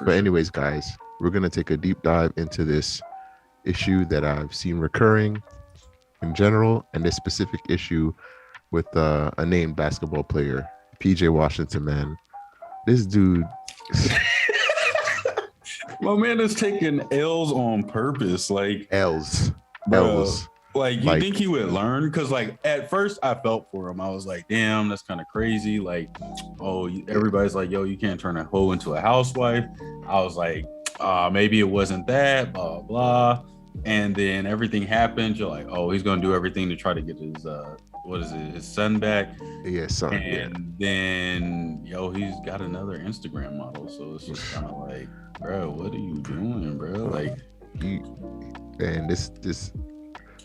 But anyways, guys, we're gonna take a deep dive into this issue that I've seen recurring in general, and this specific issue with a named basketball player, PJ Washington. Man, this dude. My man is taking L's on purpose. Like L's. bro, L's. like you think he would learn? Because like at first I felt for him. I was like, damn, that's kind of crazy. Like, oh, everybody's like, yo, you can't turn a hoe into a housewife. I was like, maybe it wasn't that, blah blah. And then everything happened. You're like, oh, he's gonna do everything to try to get his his son back. Yeah, son. And then he's got another Instagram model. So it's just kind of like, bro, what are you doing, bro? Like, and this.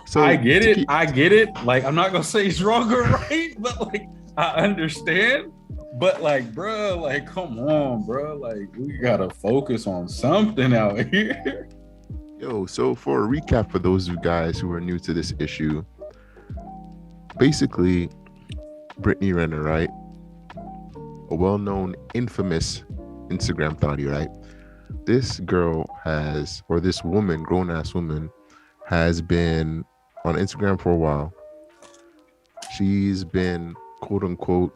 So I get it. Like, I'm not gonna say it's wrong or right, but like, I understand. But like, bro, like, come on, bro. Like, we gotta focus on something out here. So for a recap for those of you guys who are new to this issue, basically, Brittany Renner, right? A well-known, infamous Instagram thotty, right? This girl this woman, grown-ass woman, has been on Instagram for a while. She's been, quote unquote,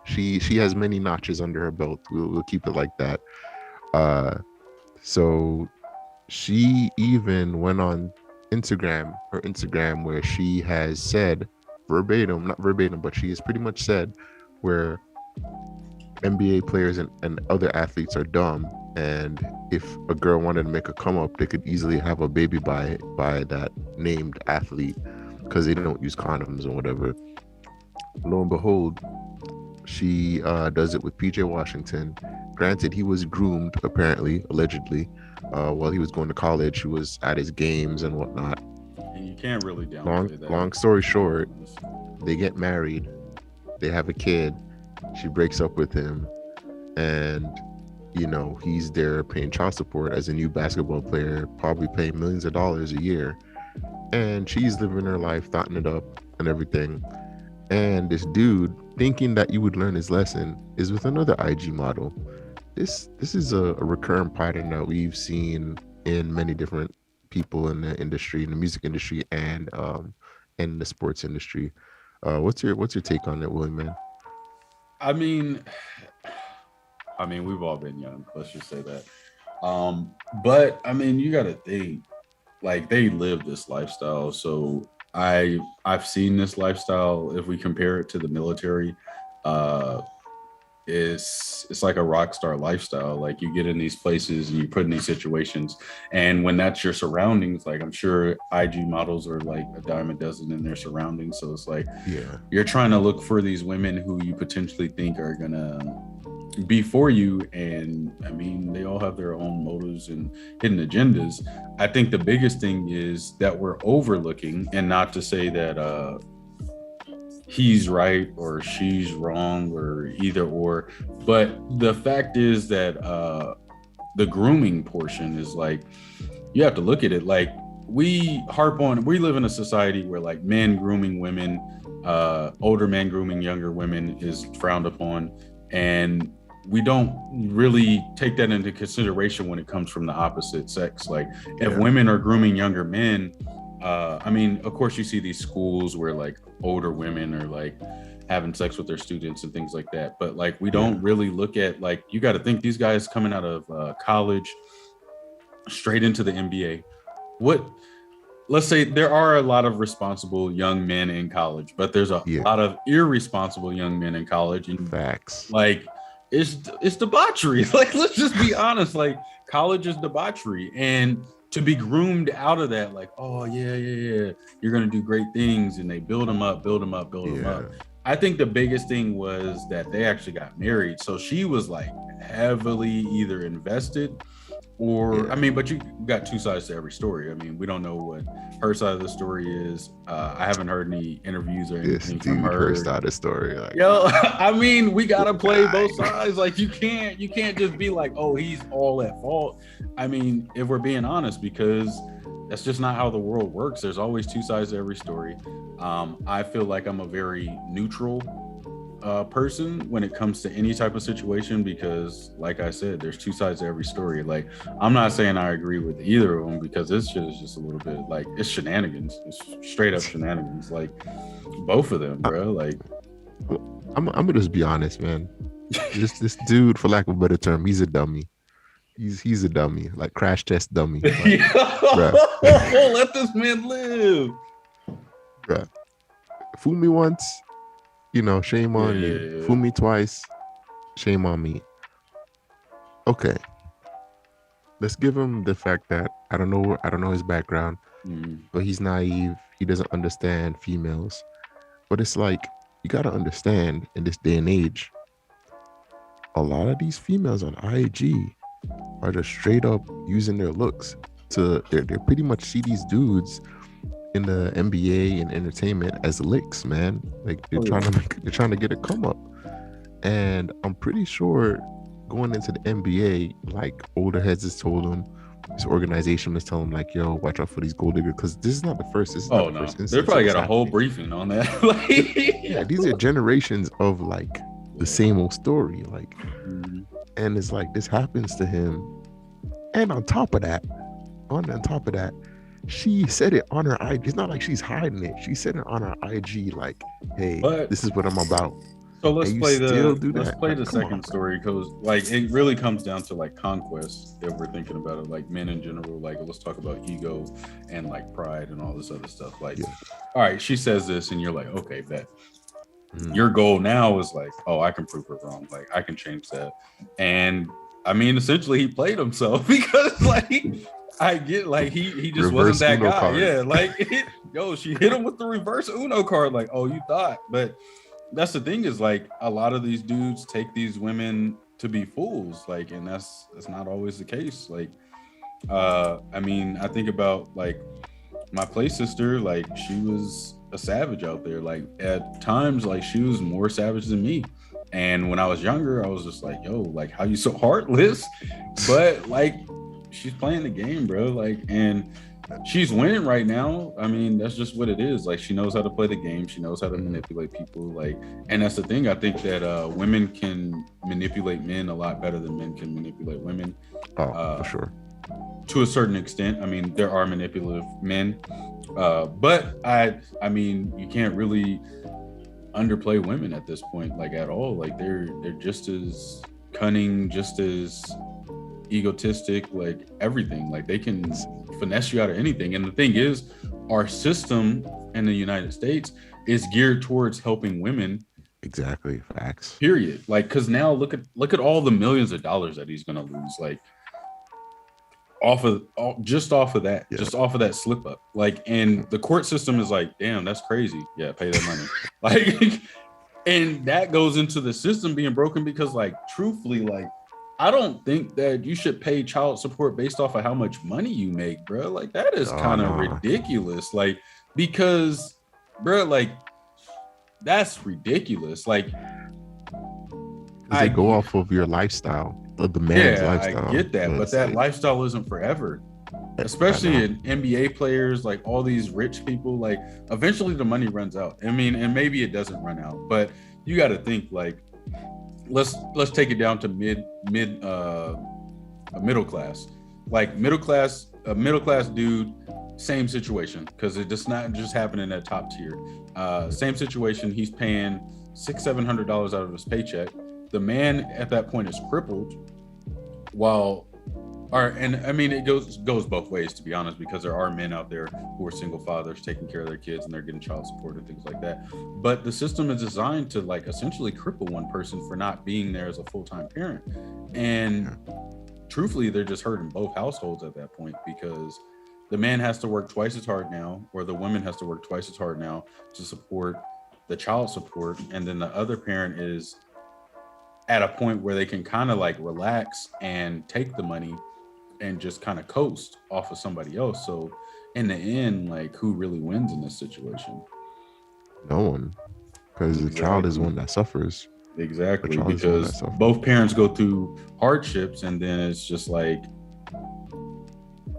she has many notches under her belt. We'll keep it like that. So she even went on her Instagram, where she has said verbatim, not verbatim, but she has pretty much said where NBA players and other athletes are dumb, and if a girl wanted to make a come up, they could easily have a baby by that named athlete because they don't use condoms or whatever. Lo and behold, she does it with PJ Washington. Granted, he was groomed, apparently, allegedly, while he was going to college. He was at his games and whatnot. And you can't really downplay that. Long story short, they get married, they have a kid. She breaks up with him, and he's there paying child support as a new basketball player, probably paying millions of dollars a year, and she's living her life, thotting it up and everything. And this dude, thinking that you would learn his lesson, is with another IG model. This is a recurring pattern that we've seen in many different people in the industry, in the music industry, and in the sports industry. What's your take on it, William, man? I mean, we've all been young. Let's just say that. But I mean, you got to think, like, they live this lifestyle. So I've seen this lifestyle. If we compare it to the military, it's like a rock star lifestyle. Like, you get in these places and you put in these situations, and when that's your surroundings, like, I'm sure IG models are like a dime a dozen in their surroundings. So it's like, you're trying to look for these women who you potentially think are gonna be for you, and I mean, they all have their own motives and hidden agendas. I think the biggest thing is that we're overlooking, and not to say that he's right or she's wrong or either or, but the fact is that the grooming portion is like, you have to look at it like, we live in a society where like men grooming women, older men grooming younger women is frowned upon, and we don't really take that into consideration when it comes from the opposite sex. Like, if women are grooming younger men, I mean, of course you see these schools where like older women are like having sex with their students and things like that, but like, we don't really look at, like, you got to think, these guys coming out of college straight into the NBA, let's say there are a lot of responsible young men in college, but there's a lot of irresponsible young men in college, and facts, like, it's debauchery. Like, let's just be honest, like, college is debauchery, and to be groomed out of that, like, oh yeah, you're gonna do great things, and they build them up. I think the biggest thing was that they actually got married, so she was like heavily either invested or I mean, but you got two sides to every story. I mean, we don't know what her side of the story is. I haven't heard any interviews or anything from her. Her side of the story, like, I mean, we gotta play both sides. Like, you can't just be like, oh, he's all at fault. I mean, if we're being honest, because that's just not how the world works. There's always two sides to every story. I feel like I'm a very neutral person when it comes to any type of situation, because like I said, there's two sides to every story. Like, I'm not saying I agree with either of them, because this shit is just a little bit like, it's shenanigans. It's straight up shenanigans. Like, both of them, bro. Like, I'm gonna just be honest, man. This dude, for lack of a better term, he's a dummy. He's a dummy, like crash test dummy. Like, bruh, let this man live. bruh. Fool me once, shame on you. Fool me twice, shame on me. Okay, let's give him the fact that I don't know his background, but he's naive. He doesn't understand females. But it's like, you gotta understand, in this day and age, a lot of these females on IG are just straight up using their looks they pretty much see these dudes in the NBA and entertainment as licks, man. Like, they're trying to get a come up. And I'm pretty sure going into the NBA, like, older heads has told them, this organization is telling them, like, yo, watch out for these gold diggers, because this is not the first. This is not the first instance. They probably got a whole briefing on that. Yeah, these are generations of like the same old story, like, and it's like, this happens to him, and on top of that, she said it on her IG. It's not like she's hiding it. She said it on her IG, like, hey, this is what I'm about. So let's play the second story, because like, it really comes down to like conquest, if we're thinking about it, like men in general. Like, let's talk about ego and like pride and all this other stuff. Like, all right, she says this, and you're like, okay, bet. Your goal now is like, oh, I can prove her wrong. Like, I can change that. And I mean, essentially, he played himself, because like, I get, like, he just reverse wasn't that Uno guy. Card. Yeah, like, she hit him with the reverse Uno card. Like, oh, you thought. But that's the thing, is like, a lot of these dudes take these women to be fools. Like, and that's not always the case. Like, I mean, I think about like my play sister. Like, she was a savage out there. Like, at times, like, she was more savage than me. And when I was younger, I was just like, yo, like, how you so heartless? But like, she's playing the game, bro. Like, and she's winning right now. I mean, that's just what it is. Like, she knows how to play the game. She knows how to manipulate people. Like, and that's the thing. I think that women can manipulate men a lot better than men can manipulate women. For sure. To a certain extent. I mean, there are manipulative men. But I mean, you can't really underplay women at this point, like, at all. Like, they're just as cunning, just as egotistic, like everything. Like, they can finesse you out of anything. And the thing is, our system in the United States is geared towards helping women. Exactly. Facts. Period. Like, because now look at all the millions of dollars that he's gonna lose. Like, off of that, just off of that slip up. Like, and the court system is like, damn, that's crazy. Yeah, pay that money. Like, and that goes into the system being broken, because like, truthfully, like, I don't think that you should pay child support based off of how much money you make, bro. Like, that is kind of ridiculous. Like, because, bro, like, that's ridiculous. Like, they go off of your lifestyle, the man's lifestyle. I get that, but that lifestyle isn't forever. Especially in NBA players, like all these rich people, like eventually the money runs out. I mean, and maybe it doesn't run out, but you got to think, like, let's take it down to middle class. Like, a middle class dude, same situation, because it does not just happen in that top tier. Same situation. He's paying $600-700 out of his paycheck. The man at that point is crippled, and I mean, it goes both ways, to be honest, because there are men out there who are single fathers taking care of their kids, and they're getting child support and things like that. But the system is designed to, like, essentially cripple one person for not being there as a full-time parent. And truthfully, they're just hurting both households at that point, because the man has to work twice as hard now, or the woman has to work twice as hard now to support the child support. And then the other parent is at a point where they can kind of like relax and take the money and just kind of coast off of somebody else. So in the end, like, who really wins in this situation? No one, because the child is one that suffers. Exactly, because both parents go through hardships, and then it's just like,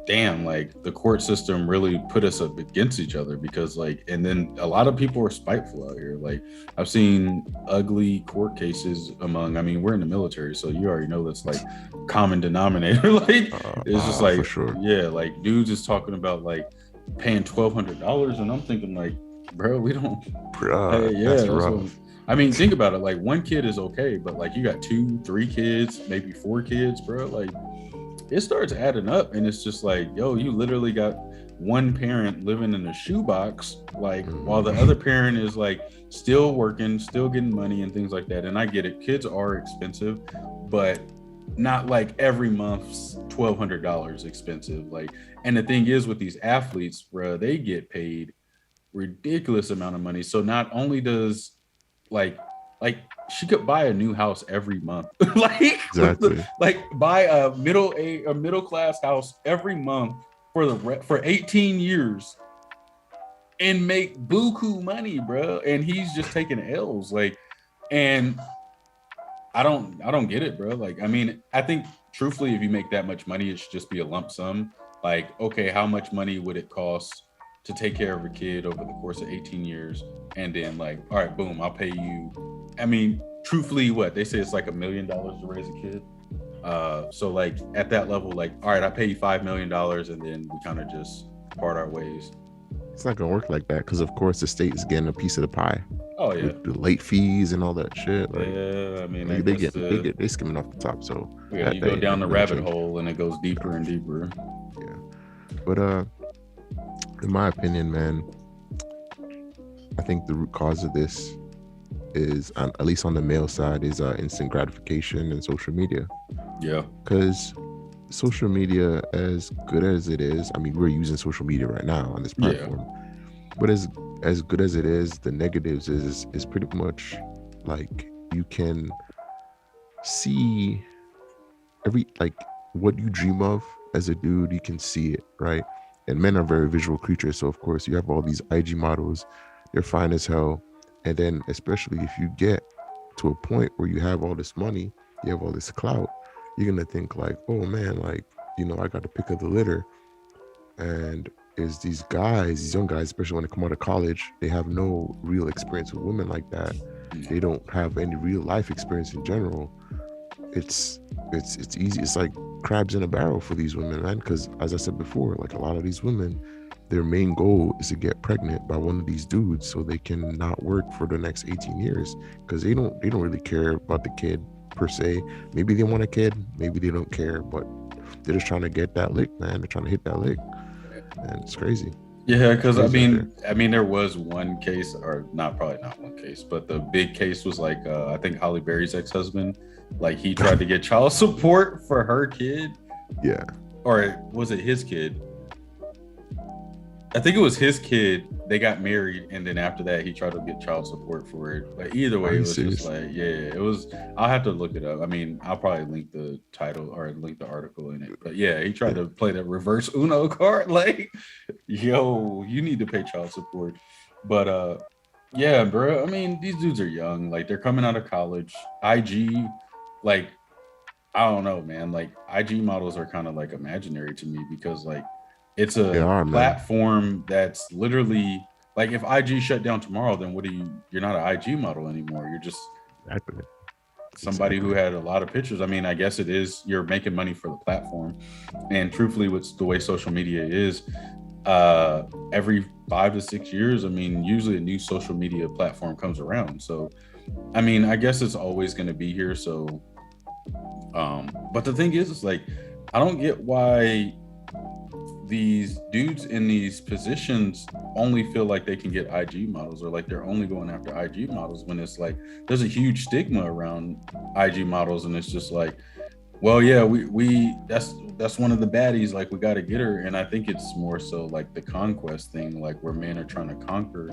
damn, like the court system really put us up against each other because like, and then a lot of people are spiteful out here. Like I've seen ugly court cases among, I mean, we're in the military, so you already know that's like common denominator. Like it's just For like, sure. yeah, like dudes is talking about like paying $1,200, and I'm thinking like, bro, we don't pay. Yeah, That's that's rough. what. I mean, think about it. Like one kid is okay, but like you got two, three kids, maybe four kids, bro. Like it starts adding up, and it's just like, yo, you literally got one parent living in a shoebox, like while the other Mm. parent is like still working, still getting money and things like that. And I get it, kids are expensive, but not like every month's $1,200 expensive. Like, and the thing is with these athletes, bro, they get paid ridiculous amount of money. So not only does like like she could buy a new house every month, like Exactly. like buy a middle class house every month for 18 years and make buku money, bro. And he's just taking L's, like, and I don't get it, bro. Like, I mean, I think truthfully, if you make that much money, it should just be a lump sum. Like, okay, how much money would it cost to take care of a kid over the course of 18 years? And then like, all right, boom, I'll pay you. I mean, truthfully, what they say it's like $1 million to raise a kid. So like at that level, like, all right, I pay you $5 million, and then we kind of just part our ways. It's not gonna work like that because, of course, the state is getting a piece of the pie Oh yeah, with the late fees and all that shit. Like yeah. I mean, I guess they skimming off the top. So yeah, that you go that down ain't the gonna rabbit change. hole and it goes deeper and deeper. Yeah, but in my opinion, man, I think the root cause of this is, at least on the male side, is instant gratification and social media. Yeah, Because social media, as good as it is, I mean, we're using social media right now on this yeah, platform, but as good as it is, the negatives is pretty much like you can see every, like, what you dream of as a dude, you can see it, right? And men are very visual creatures, so of course you have all these IG models, they're fine as hell, and then especially if you get to a point where you have all this money, you have all this clout, you're gonna think like, oh man, like, I got the pick of the litter. And is these guys, these young guys, especially when they come out of college, they have no real experience with women like that. They no. don't have any real life experience in general. it's it's easy. It's like crabs in a barrel for these women, man. Because as I said before, like, a lot of these women, their main goal is to get pregnant by one of these dudes so they can not work for the next 18 years, because they don't really care about the kid per se. Maybe they want a kid, maybe they don't care, but they're just trying to get that lick, man. They're trying to hit that lick, and it's crazy. Yeah, It's because I crazy out mean, there. I mean, there was one case, or not, probably not one case, but the big case was like, I think Holly Berry's ex-husband, like he tried to get child support for her kid, Yeah. or was it his kid? I think it was his kid. They got married, and then after that, he tried to get child support for it. But either Are way, it you was just serious? like, yeah, it was. I'll have to look it up. I mean, I'll probably link the title or link the article in it. But yeah, he tried Yeah. to play that reverse Uno card. Like, yo, you need to pay child support. But yeah, bro. I mean, these dudes are young. Like, they're coming out of college. IG, like, I don't know, man. Like IG models are kind of like imaginary to me because like it's They a are, man. platform that's literally like, if IG shut down tomorrow, then what do you? You're not an IG model anymore. You're just Exactly. somebody who Exactly. had a lot of pictures. I mean, I guess it is, you're making money for the platform. And truthfully, what's the way social media is, uh every 5 to 6 years, I mean, usually a new social media platform comes around. So I mean, I guess it's always going to be here. So but the thing is, it's like, I don't get why these dudes in these positions only feel like they can get IG models, or like they're only going after IG models, when it's like there's a huge stigma around IG models, and it's just like, well, yeah, we that's one of the baddies, like we got to get her. And I think it's more so like the conquest thing, like where men are trying to conquer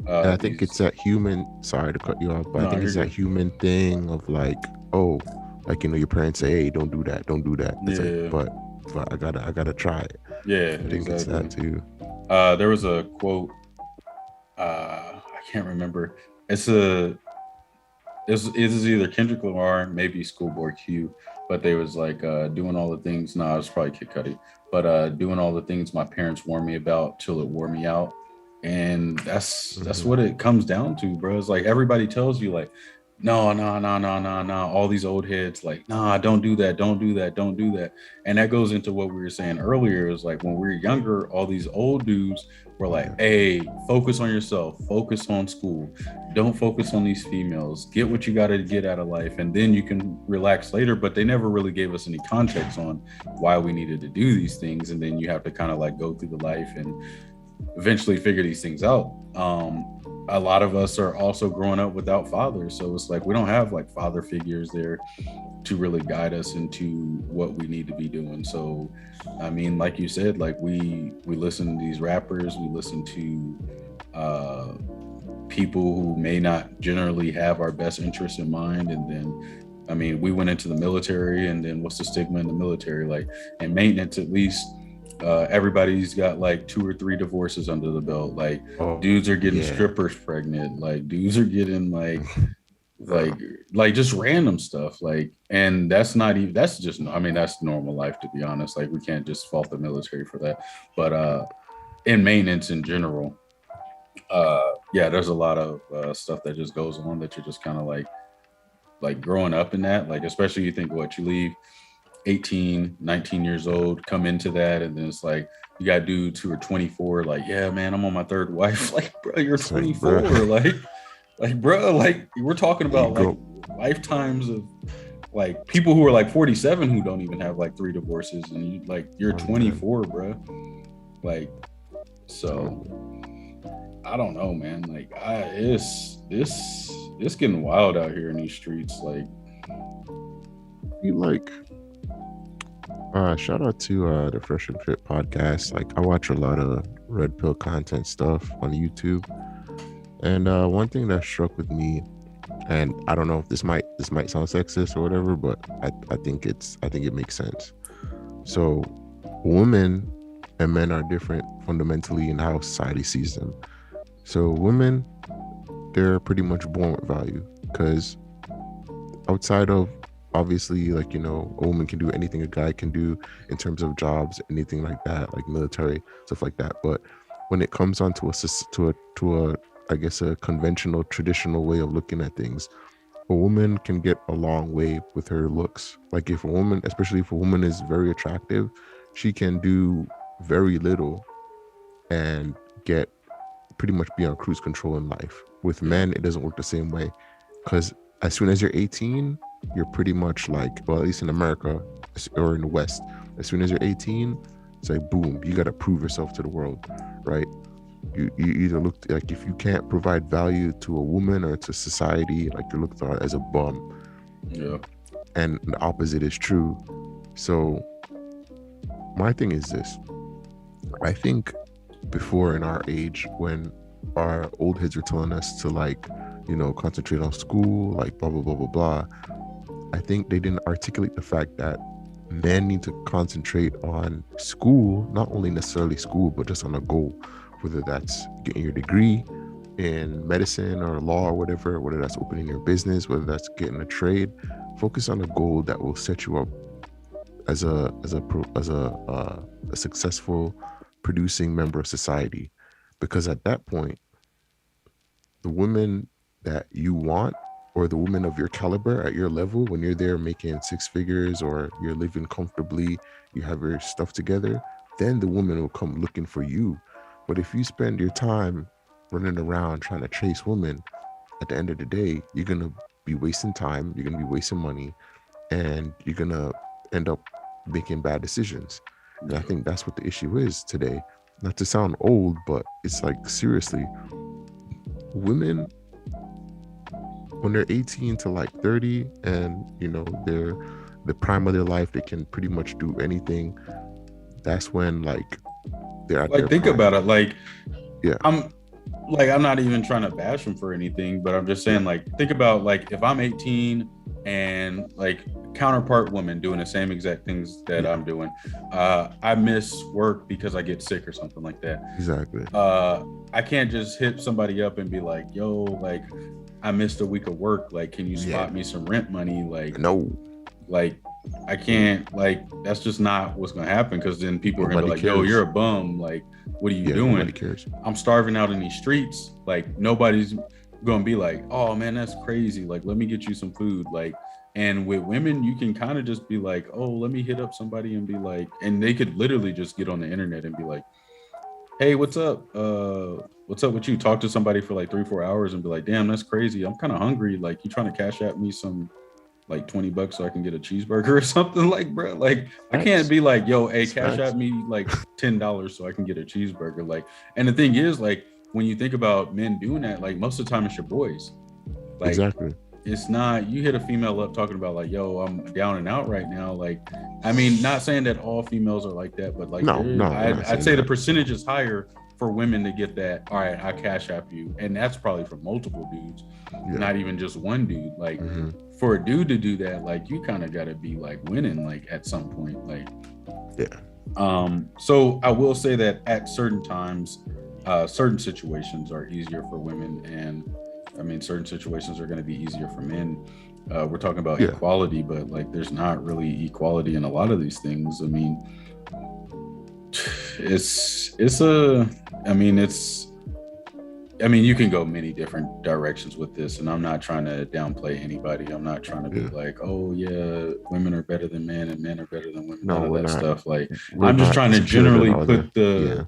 And I think it's these. that human, sorry to cut you off, but I No, think you're it's that good. human thing of like, oh, like, your parents say, hey, don't do that, don't do that. It's like, Yeah, but I gotta try it. yeah, I think it's that exactly. too. There was a quote, I can't remember. It's a it is either Kendrick Lamar, maybe Schoolboy Q, but they was like doing all the things. Nah, it's probably Kid Cudi. but doing all the things my parents warned me about till it wore me out. And that's Hmm. what it comes down to, bro. It's like everybody tells you, like, no, no, no, no, no, no. All these old heads, like, nah, don't do that, don't do that, don't do that. And that goes into what we were saying earlier. Is like when we were younger, all these old dudes were like, Yeah. hey, focus on yourself, focus on school, don't focus on these females, get what you got to get out of life, and then you can relax later. But they never really gave us any context on why we needed to do these things. And then you have to kind of like go through the life and eventually figure these things out. A lot of us are also growing up without fathers, so it's like we don't have like father figures there to really guide us into what we need to be doing. So I mean, like you said, like we listen to these rappers, we listen to uh people who may not generally have our best interests in mind. And then I mean, we went into the military, and then what's the stigma in the military? Like in maintenance, at least, everybody's got like 2 or 3 divorces under the belt. Like Oh dudes are getting yeah. strippers pregnant. Like dudes are getting like Bro. like just random stuff. Like, and that's not even, that's just, I mean, that's normal life, to be honest. Like we can't just fault the military for that. But in maintenance in general, yeah, there's a lot of stuff that just goes on that you're just kind of like growing up in that. Like especially you think, what, you leave 18, 19 years Yeah. old, come into that, and then it's like you got dudes who are 24, like, yeah, man, I'm on my third wife. Like, bro, you're It's like, 24. bro, Like, bro, like we're talking you about like go. lifetimes of like people who are like 47 who don't even have like 3 divorces, and you like you're Oh man. 24, bro. Like, so Horrible. I don't know, man. Like, it's getting wild out here in these streets. Like, You like shout out to the Fresh and Fit podcast. Like I watch a lot of red pill content stuff on YouTube. And one thing that struck with me, and I don't know if this might sound sexist or whatever, but I think it makes sense. So women and men are different fundamentally in how society sees them. So women, they're pretty much born with value because outside of obviously, like, a woman can do anything a guy can do in terms of jobs, anything like that, like military stuff like that. But when it comes on to a I guess a conventional traditional way of looking at things, a woman can get a long way with her looks. Like if a woman, especially if a woman is very attractive, she can do very little and get pretty much be on cruise control in life. With yeah, men, it doesn't work the same way because as soon as you're 18, you're pretty much like, well, at least in America or in the West, as soon as you're 18, it's like boom, you got to prove yourself to the world, right? You either look like, if you can't provide value to a woman or to society, like you're looked at as a bum, yeah, and the opposite is true. So my thing is this: I think before in our age, when our old heads were telling us to, like, concentrate on school, like blah blah blah blah blah, I think they didn't articulate the fact that men need to concentrate on school, not only necessarily school, but just on a goal, whether that's getting your degree in medicine or law or whatever, whether that's opening your business, whether that's getting a trade. Focus on a goal that will set you up as a successful producing member of society, because at that point, the women that you want, or the women of your caliber at your level, when you're there making 6 figures or you're living comfortably, you have your stuff together, then the woman will come looking for you. But if you spend your time running around trying to chase women, at the end of the day, you're gonna be wasting time, you're gonna be wasting money, and you're gonna end up making bad decisions. And I yeah. think that's what the issue is today. Not to sound old, but it's like, seriously, women, when they're 18 to like 30, and they're the prime of their life, they can pretty much do anything. That's when, like, they're at Like their think prime. about it. Like Yeah. I'm I'm not even trying to bash him for anything, but I'm just Yeah. saying, like, think about like if I'm 18 and like counterpart woman doing the same exact things that Yeah. I'm doing. I miss work because I get sick or something like that. Exactly. Uh, I can't just hit somebody up and be like, yo, I missed a week of work. Like, can you Yeah. spot me some rent money? No. Like I can't, like, that's just not what's gonna happen, because then people are gonna be Nobody like, yo, cares. you're a bum, like, what are you Yeah, nobody doing? cares. I'm starving out in these streets. Like, nobody's gonna be like, oh man, that's crazy, like, let me get you some food. Like, and with women, you can kind of just be like, oh, let me hit up somebody and be like, and they could literally just get on the internet and be like, hey, what's up with you? Talk to somebody for like 3 4 hours and be like, damn, that's crazy, I'm kind of hungry, like, you trying to cash at me some like $20 so I can get a cheeseburger or something. Like, bro, like, I can't Facts. be like, yo, hey, It's cash facts. out me like $10 so I can get a cheeseburger. Like, and the thing is, like, when you think about men doing that, like, most of the time it's your boys. Like, Exactly. it's not, you hit a female up talking about like, yo, I'm down and out right now. Like, I mean, not saying that all females are like that, but like, No, no, I'm not I'd saying say the that. percentage is higher for women to get that. All right, I cash app you, and that's probably for multiple dudes, Yeah. not even just one dude. Like, Hmm. for a dude to do that, like, you kind of got to be like winning, like, at some point. Like, Yeah. so I will say that at certain times, certain situations are easier for women, and I mean, certain situations are going to be easier for men. We're talking about Yeah. equality, but like, there's not really equality in a lot of these things. I mean, it's a, I mean, it's, I mean, you can go many different directions with this, and I'm not trying to downplay anybody. I'm not trying to be Yeah. like, oh yeah, women are better than men and men are better than women. No, None of we're that not. stuff. Like, We're I'm just not trying to superior than generally other. put the Yeah.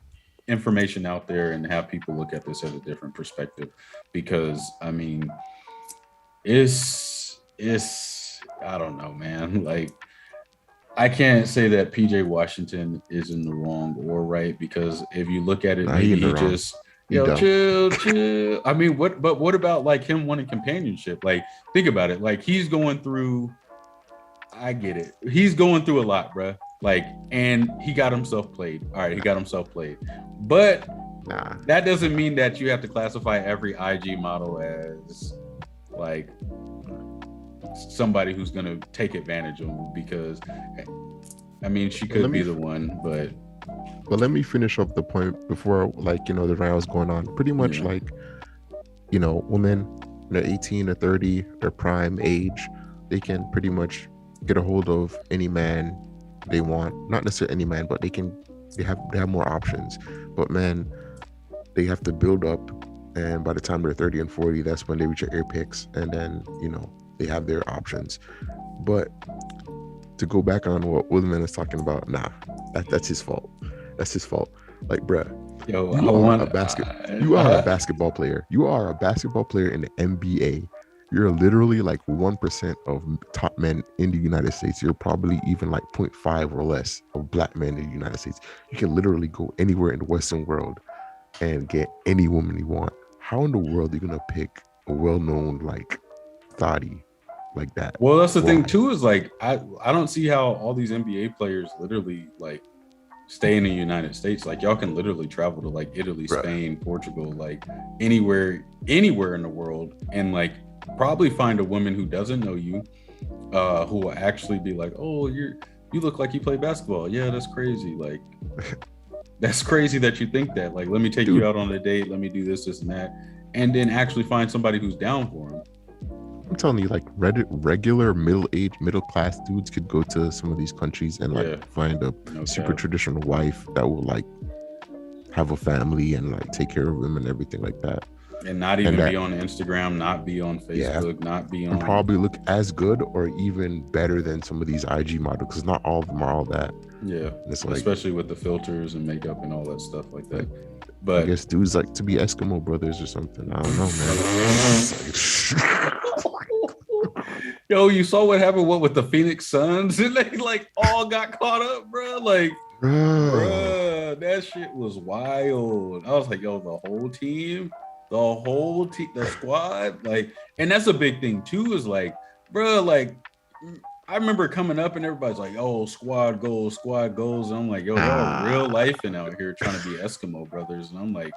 information out there and have people look at this at a different perspective, because I mean, it's I don't know, man. Like, I can't say that PJ Washington is in the wrong or right, because if you look at it, Nah, he maybe in the he wrong. just, He yo, dumb. chill, chill. I mean, what about like him wanting companionship? Like, think about it. Like, he's going through, I get it. He's going through a lot, bruh. Like, and he got himself played. All right, he got himself played. But Nah. that doesn't mean that you have to classify every IG model as like somebody who's going to take advantage of him, because I mean, she But let could me be the one, but let me finish up the point before, like, the rounds going on. Pretty much, yeah, like, women, they're 18 or 30, their prime age, they can pretty much get a hold of any man they want. Not necessarily any man, but they have more options. But men, they have to build up, and by the time they're 30 and 40, that's when they reach their apex, and then they have their options. But to go back on what Woodman is talking about, nah, that's his fault. That's his fault. Like, bruh, yo, I you are a want, basket. You are a basketball player. You are a basketball player in the NBA. You're literally like 1% of top men in the United States. You're probably even like 0.5 or less of black men in the United States. You can literally go anywhere in the Western world and get any woman you want. How in the world are you gonna pick a well-known like thotty like that? well, that's the thing Why? too, is like, I don't see how all these NBA players literally like stay in the United States. Like, y'all can literally travel to like Italy, Bruh. Spain, Portugal, like anywhere in the world, and like probably find a woman who doesn't know you, who will actually be like, oh, you look like you play basketball. Yeah, that's crazy. Like, that's crazy that you think that. Like, let me take you Dude, out on a date. Let me do this, and that, and then actually find somebody who's down for him. I'm telling you, like regular middle class dudes could go to some of these countries and like Yeah, find a no super cap. traditional wife that will like have a family and like take care of them and everything like that. And not And even be that, on Instagram, not be on yeah, Facebook, not be and on. probably look as good or even better than some of these IG models, because not all of them are all that. Yeah, And it's like, especially with the filters and makeup and all that stuff like that. like I But guess dudes like to be Eskimo brothers or something. I don't know, man. It's like, yo, you saw what happened? What with the Phoenix Suns? And they like all got caught up, bro. Like, bro, bruh, that shit was wild. I was like, yo, the squad, like, and that's a big thing too. Is like, bruh, like, I remember coming up and everybody's like, oh, squad goals. And I'm like, yo, y'all real nah. life and out here trying to be Eskimo brothers. And I'm like,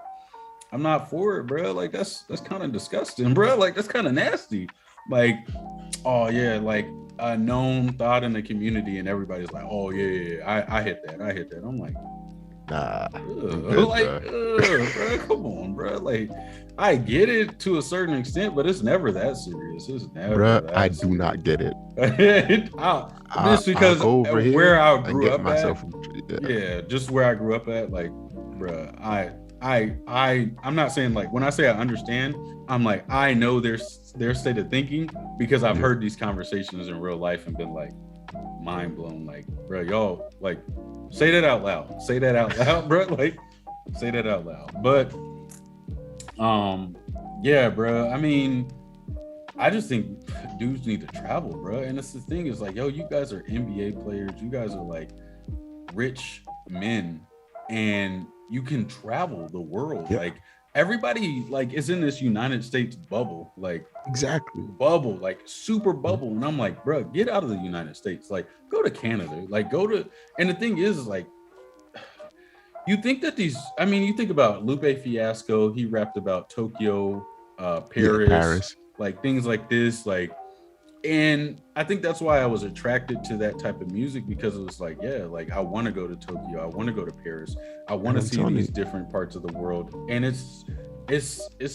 I'm not for it, bro. Like, that's kind of disgusting, bro. Like, that's kind of nasty. Like, oh yeah, like a known thought in the community, and everybody's like, oh yeah, I hit that. I'm like, Nah, I'm good, Like, bro. bro, come on, bro. Like, I get it to a certain extent, but it's never that serious. It's never Bruh, I that do serious. not get it. Just I'll because go over where here I and grew get up at, myself. Yeah, yeah, just where I grew up at, like, bruh, I'm not saying like when I say I understand, I'm like I know their state of thinking because I've yeah. heard these conversations in real life and been like mind blown. Like, bro, y'all like say that out loud. Say that out loud, bro. Like, say that out loud. But yeah, bro. I mean, I just think dudes need to travel, bro. And that's the thing is like, yo, you guys are NBA players. You guys are like rich men, and you can travel the world. Yeah, Like everybody, like is in this United States bubble, exactly. like super bubble. And I'm like, bro, get out of the United States. Like, go to Canada. Like, go to. And the thing is like, you think that these. I mean, you think about Lupe Fiasco. He rapped about Tokyo, Yeah, Paris, Paris. like things like this, like. And I think that's why I was attracted to that type of music because it was like, yeah, like I want to go to Tokyo, I want to go to Paris, I want And to I'm see telling these you, different parts of the world. And it's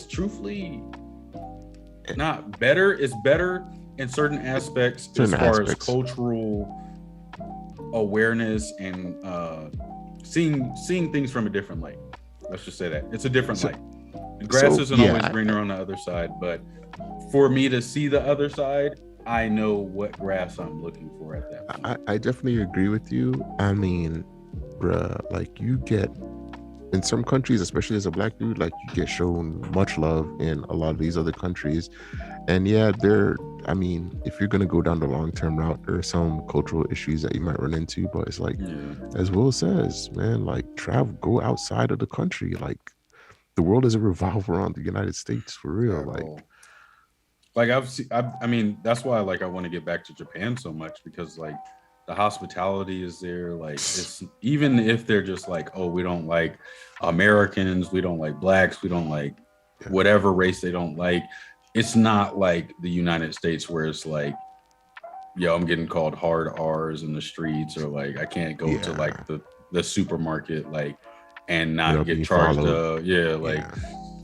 truthfully eh, not better. It's better in certain aspects as certain far as aspects. cultural awareness and seeing things from a different light. Let's just say that it's a different So, light. The grass isn't always yeah, greener on the other side, but for me to see the other side, I know what grass I'm looking for at that point. I definitely agree with you. I mean, bruh, like you get in some countries, especially as a black dude, like you get shown much love in a lot of these other countries. And yeah, I mean, if you're gonna go down the long-term route, there are some cultural issues that you might run into, but it's like, Yeah, as Will says, man, like travel, go outside of the country. Like the world doesn't revolve around the United States for real. at Like, all. Like I've seen, I mean, that's why like I want to get back to Japan so much because like the hospitality is there. Like it's even if they're just like, oh, we don't like Americans, we don't like blacks, we don't like yeah, whatever race they don't like. It's not like the United States where it's like, yo, I'm getting called hard R's in the streets, or like I can't go to yeah, like the supermarket like and not without get being charged. followed. Yeah, like Yeah,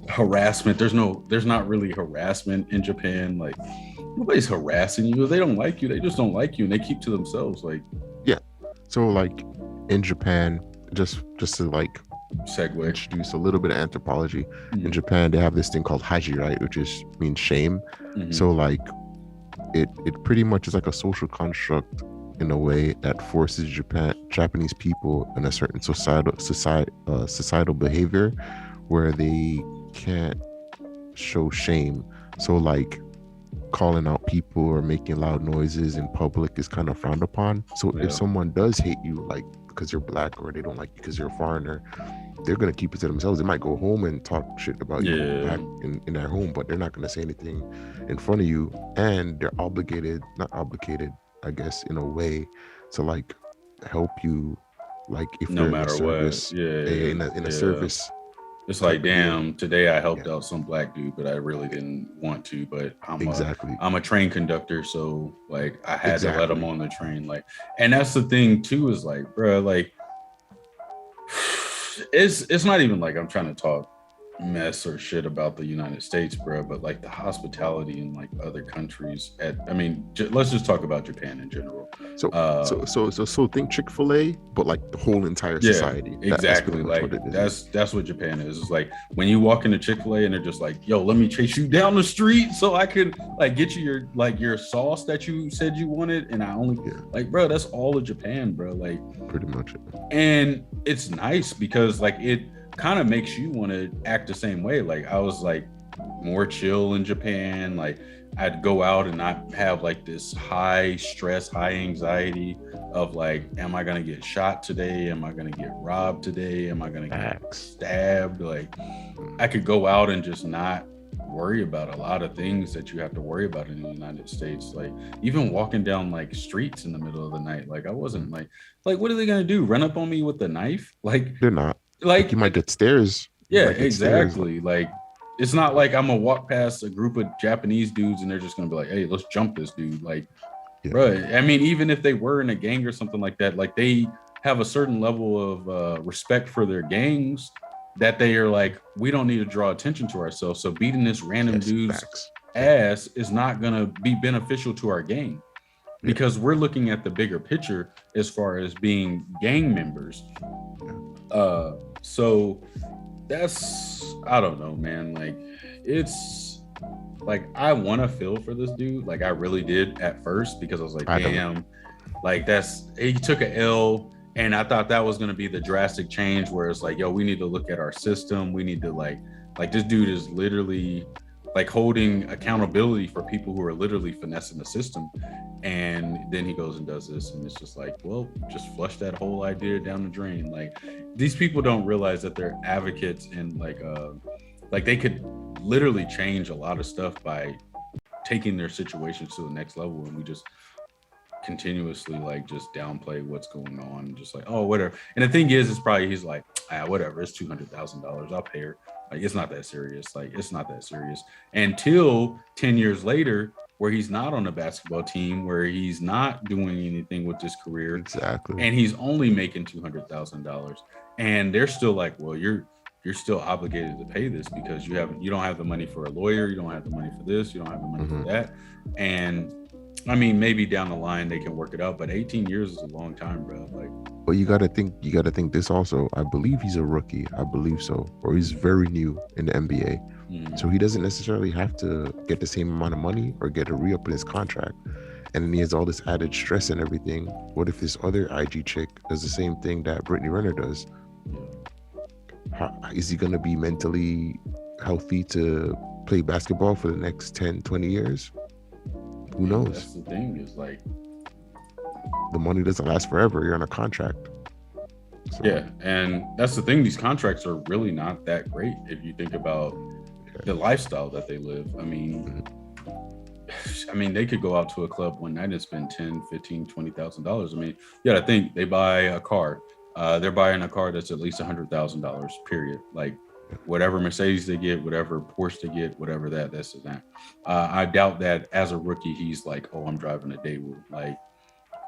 harassment. There's not really harassment in Japan. Like nobody's harassing you. If they don't like you, they just don't like you, and they keep to themselves. Like yeah. So like in Japan, just to like segue. introduce a little bit of anthropology. In Mm-hmm. Japan, they have this thing called haji, right, which is means shame. Mm-hmm. So like it pretty much is like a social construct in a way that forces Japanese people in a certain societal behavior where they can't show shame. So like calling out people or making loud noises in public is kind of frowned upon. So if Yeah. someone does hate you, like because you're black, or they don't like you because you're a foreigner, they're gonna keep it to themselves. They might go home and talk shit about you Yeah. back in their home, but they're not gonna say anything in front of you. And they're obligated, not obligated, I guess, in a way, to like help you, like if No they're in a matter what. service, Yeah. in a Yeah. service It's like, type of deal. damn, today I Yeah, helped out some black dude, but I really didn't want to. But exactly, I'm a train conductor, so like I had to let him exactly. on the train. Like, and that's the thing too, is like, bro, like it's not even like I'm trying to talk mess or shit about the United States, bro, but like the hospitality in like other countries. I mean, let's just talk about Japan in general. So Uh, so think Chick-fil-A, but like the whole entire Yeah, society. That's exactly. pretty much what Like it is. that's what Japan is. It's like when you walk into Chick-fil-A and they're just like, "Yo, let me chase you down the street so I could like get you your sauce that you said you wanted." And I only Yeah, like, bro, that's all of Japan, bro. Like, pretty much it. and it's nice because like it kind of makes you want to act the same way. Like I was like more chill in Japan. Like I'd go out and not have like this high stress, high anxiety of like, am I gonna get shot today? Am I gonna get robbed today? Am I gonna get Facts. stabbed? Like I could go out and just not worry about a lot of things that you have to worry about in the United States. Like even walking down like streets in the middle of the night, like I wasn't like what are they gonna do? Run up on me with a knife? They're not. Like you might Like get stares. You yeah, might get stares. Like, exactly. Like it's not like I'm gonna walk past a group of Japanese dudes and they're just gonna be like, "Hey, let's jump this dude." Like, yeah, bro. I mean, even if they were in a gang or something like that, like have a certain level of respect for their gangs that they are like, we don't need to draw attention to ourselves. So beating this random Yes, dude's facts. Yeah, ass is not going to be beneficial to our gang yeah, because we're looking at the bigger picture as far as being gang members. yeah. So that's, I don't know, man. Like, it's like I want to feel for this dude. Like, I really did at first because I was like, I don't. damn, like that's he took a L. And I thought that was going to be the drastic change where it's like, yo, we need to look at our system. We need to like this dude is literally like holding accountability for people who are literally finessing the system. And then he goes and does this, and it's just like, well, just flush that whole idea down the drain. Like these people don't realize that they're advocates and like they could literally change a lot of stuff by taking their situations to the next level, and we just continuously like just downplay what's going on, just like, oh, whatever. And the thing is, it's probably he's like, whatever, it's $200,000, I'll pay her. Like it's not that serious. Like it's not that serious until 10 years later, where he's not on the basketball team, where he's not doing anything with his career, Exactly. and he's only making $200,000, and they're still like, well, you're still obligated to pay this because you don't have the money for a lawyer, you don't have the money for this, you don't have the money for that. And I mean, maybe down the line they can work it out, but 18 years is a long time, bro. Like, But you gotta think this also. I believe he's a rookie. I believe so, or he's very new in the NBA. So he doesn't necessarily have to get the same amount of money or get a re-up in his contract. And then he has all this added stress and everything. What if this other IG chick does the same thing that Brittany Renner does? How, is he gonna be mentally healthy to play basketball for the next 10, 20 years? Who knows? That's the thing is like, The money doesn't last forever. You're on a contract. So, yeah, and that's the thing. These contracts are really not that great if you think about the lifestyle that they live. I mean, they could go out to a club one night and spend 10, 15, $20,000. I mean, yeah, I think they buy a car. They're buying a car that's at least $100,000, period. Like whatever Mercedes they get, whatever Porsche they get, whatever that's that. I doubt that as a rookie, he's like, oh, I'm driving a Daewoo. Like,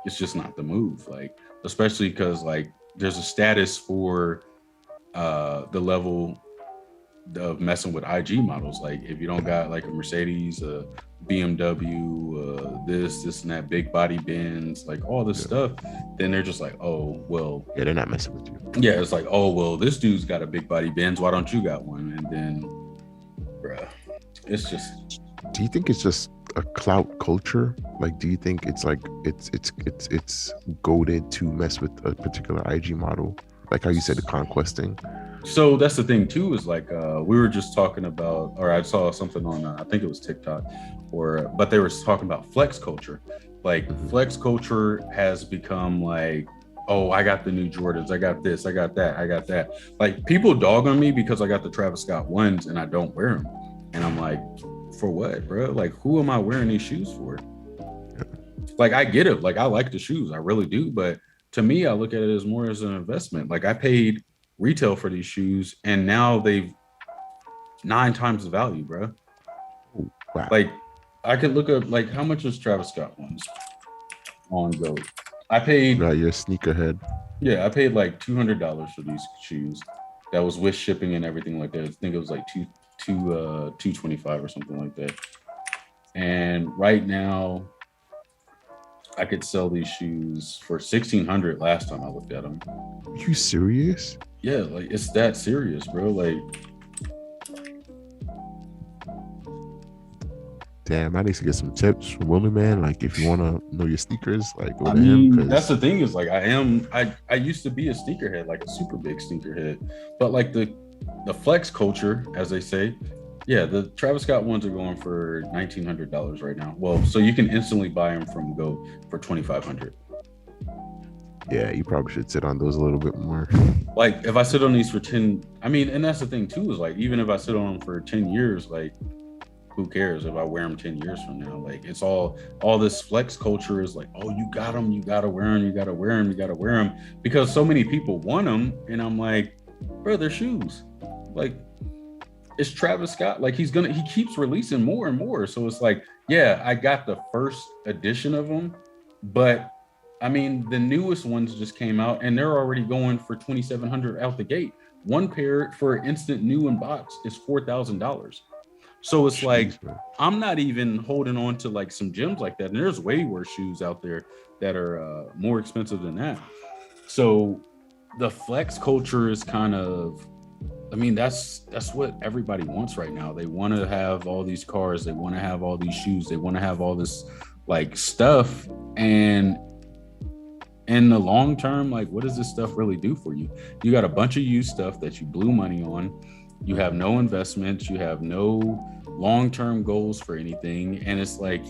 it's just not the move. Like, especially because like there's a status for the level of messing with IG models. Like if you don't got like a Mercedes, a BMW, this and that, big body Benz, like all this stuff, then they're just like, oh well, yeah, they're not messing with you. yeah, it's like, oh well, this dude's got a big body Benz, why don't you got one? And then, bruh, it's just. Do you think it's just a clout culture? Like, do you think it's like it's goaded to mess with a particular IG model? Like how you said, the conquesting. So that's the thing too, is like we were just talking about, or I saw something on I think it was TikTok, but they were talking about flex culture. Like flex culture has become like, oh, I got the new Jordans, I got this, I got that, I got that. Like people dog on me because I got the Travis Scott ones and I don't wear them, and I'm like, for what, bro? Like who am I wearing these shoes for? Like I get it, like I like the shoes, I really do, but to me, I look at it as more as an investment. Like I paid retail for these shoes and now they've 9 times the value, bro. Ooh, wow. Like I could look up like how much is Travis Scott ones on Go. I paid Your sneakerhead. I paid like $200 for these shoes. That was with shipping and everything like that. I think it was like 225 or something like that. And right now I could sell these shoes for $1,600 last time I looked at them. Are you serious? Yeah, like it's that serious, bro. Like, damn, I need to get some tips from Willie, man. Like, if you want to know your sneakers, like go I to mean, him. that's the thing is like I used to be a sneakerhead, like a super big sneakerhead, but like the flex culture, as they say, yeah, the Travis Scott ones are going for $1,900 right now. Well, so you can instantly buy them from Go for $2,500. Yeah, you probably should sit on those a little bit more. Like if I sit on these for 10, I mean, and that's the thing too, is like even if I sit on them for 10 years, like who cares if I wear them 10 years from now? Like it's all this flex culture is like, oh, you got them, you gotta wear them, you gotta wear them, you gotta wear them, because so many people want them, and I'm like, bro, they're shoes. Like it's Travis Scott. Like he keeps releasing more and more. So it's like, yeah, I got the first edition of them, but I mean, the newest ones just came out and they're already going for 2,700 out the gate. One pair for instant new in box is $4,000. So it's like Jeez, man. I'm not even holding on to like some gems like that. And there's way worse shoes out there that are more expensive than that. So the flex culture is kind of, I mean, that's what everybody wants right now. They want to have all these cars, they want to have all these shoes, they want to have all this like stuff. And in the long term, like, what does this stuff really do for you? You got a bunch of used stuff that you blew money on. You have no investments. You have no long-term goals for anything. And it's like,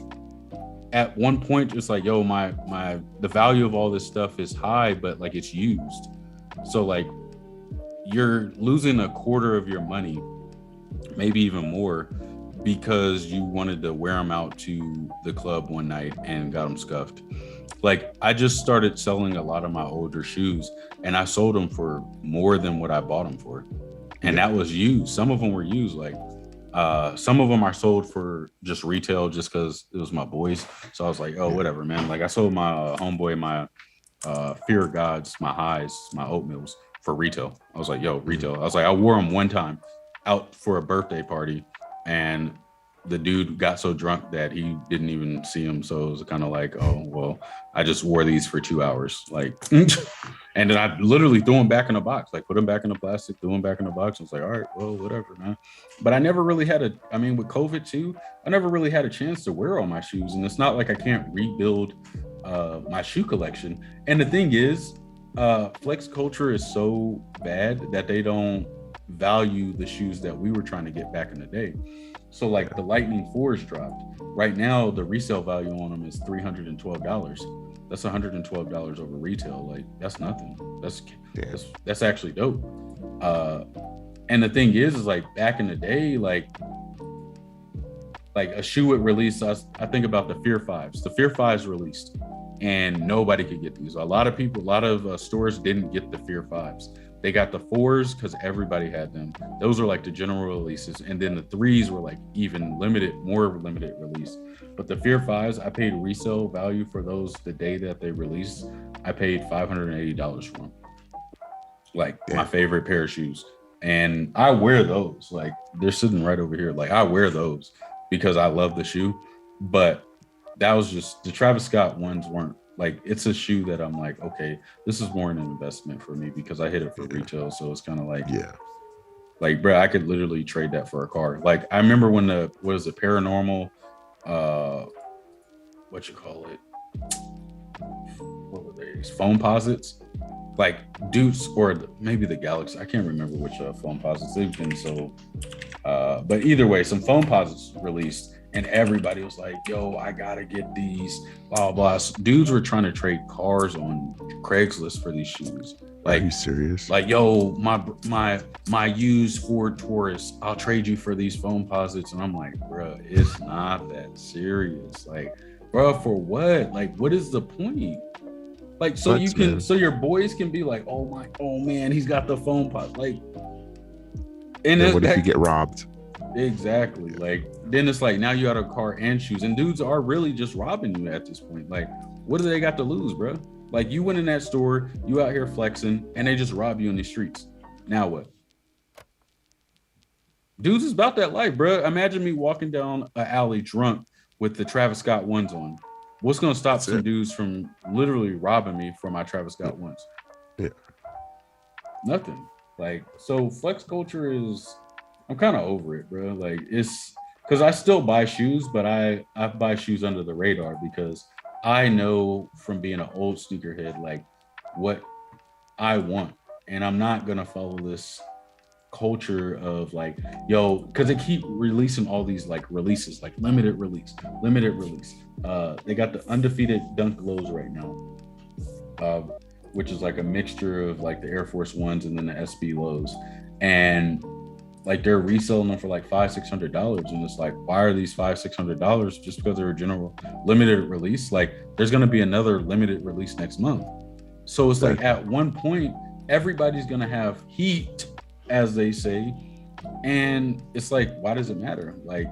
at one point, it's like, yo, the value of all this stuff is high, but like it's used. So like, you're losing a quarter of your money, maybe even more, because you wanted to wear them out to the club one night and got them scuffed. Like I just started selling a lot of my older shoes and I sold them for more than what I bought them for. And that was used. Some of them were used. Like some of them are sold for just retail just because it was my boys. So I was like, oh, whatever, man. Like I sold my homeboy, my Fear of Gods, my highs, my oatmeals for retail. I was like, yo, retail. I was like, I wore them one time out for a birthday party and the dude got so drunk that he didn't even see him. So it was kind of like, oh, well, I just wore these for 2 hours. Like, and then I literally threw them back in a box, like put them back in the plastic, threw them back in the box. I was like, all right, well, whatever, man. But I never really had I mean, with COVID too, I never really had a chance to wear all my shoes. And it's not like I can't rebuild my shoe collection. And the thing is, flex culture is so bad that they don't value the shoes that we were trying to get back in the day. So like the Lightning 4s dropped. Right now, the resale value on them is $312. That's $112 over retail. Like that's nothing. That's actually dope. And the thing is like back in the day, like a shoe would release. I think about the Fear Fives. The Fear Fives released, and nobody could get these. A lot of stores didn't get the Fear Fives. They got the 4s because everybody had them. Those are like the general releases. And then the 3s were like even more limited release. But the Fear 5s, I paid resale value for those the day that they released. I paid $580 for them. Like my favorite pair of shoes. And I wear those. Like they're sitting right over here. Like I wear those because I love the shoe. But that was just, the Travis Scott ones weren't. Like it's a shoe that I'm like, okay, this is more an investment for me because I hit it for retail. So it's kind of like, bro, I could literally trade that for a car. Like I remember when paranormal, what you call it? What were they? Foam posits. Like dudes, or maybe the Galaxy. I can't remember which foam posits they've been sold. But either way, some foam posits released. And everybody was like, yo, I gotta get these, blah, blah. Dudes were trying to trade cars on Craigslist for these shoes. Like, are you serious? Like, yo, my used Ford Taurus, I'll trade you for these foam posits. And I'm like, bro, it's not that serious. Like, bro, for what? Like, what is the point? Like, so so your boys can be like, oh man, he's got the foam pot. Like, and what if you get robbed? Exactly. Like then it's like now you got a car and shoes, and dudes are really just robbing you at this point. Like, what do they got to lose, bro? Like you went in that store, you out here flexing, and they just rob you in the streets. Now what? Dudes is about that life, bro. Imagine me walking down an alley drunk with the Travis Scott ones on. What's gonna stop some dudes from literally robbing me for my Travis Scott ones? Yeah. Nothing. Like, so flex culture is, I'm kind of over it, bro. Like it's because I still buy shoes, but I buy shoes under the radar because I know from being an old sneakerhead, like what I want. And I'm not going to follow this culture of like, yo, because they keep releasing all these like releases, like limited release. They got the undefeated Dunk Lows right now, which is like a mixture of like the Air Force Ones and then the SB Lows. And like they're reselling them for like $500-$600, and it's like, why are these $500-$600 just because they're a general limited release? Like there's going to be another limited release next month. So it's like at one point everybody's going to have heat, as they say, and it's like, why does it matter? Like,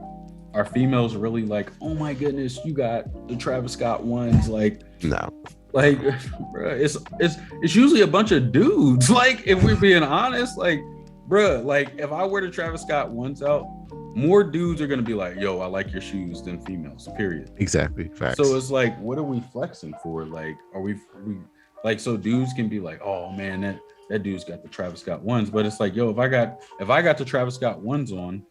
are females really like, oh my goodness, you got the Travis Scott ones? Like, no, Like, bro, it's usually a bunch of dudes. Like, if we're being honest, like, bro, like if I wear the Travis Scott ones out, more dudes are gonna be like, "Yo, I like your shoes" than females. Period. Exactly. So Facts. it's like, what are we flexing for? Like, are we like so dudes can be like, "Oh man, that dude's got the Travis Scott ones," but it's like, yo, if I got the Travis Scott ones on,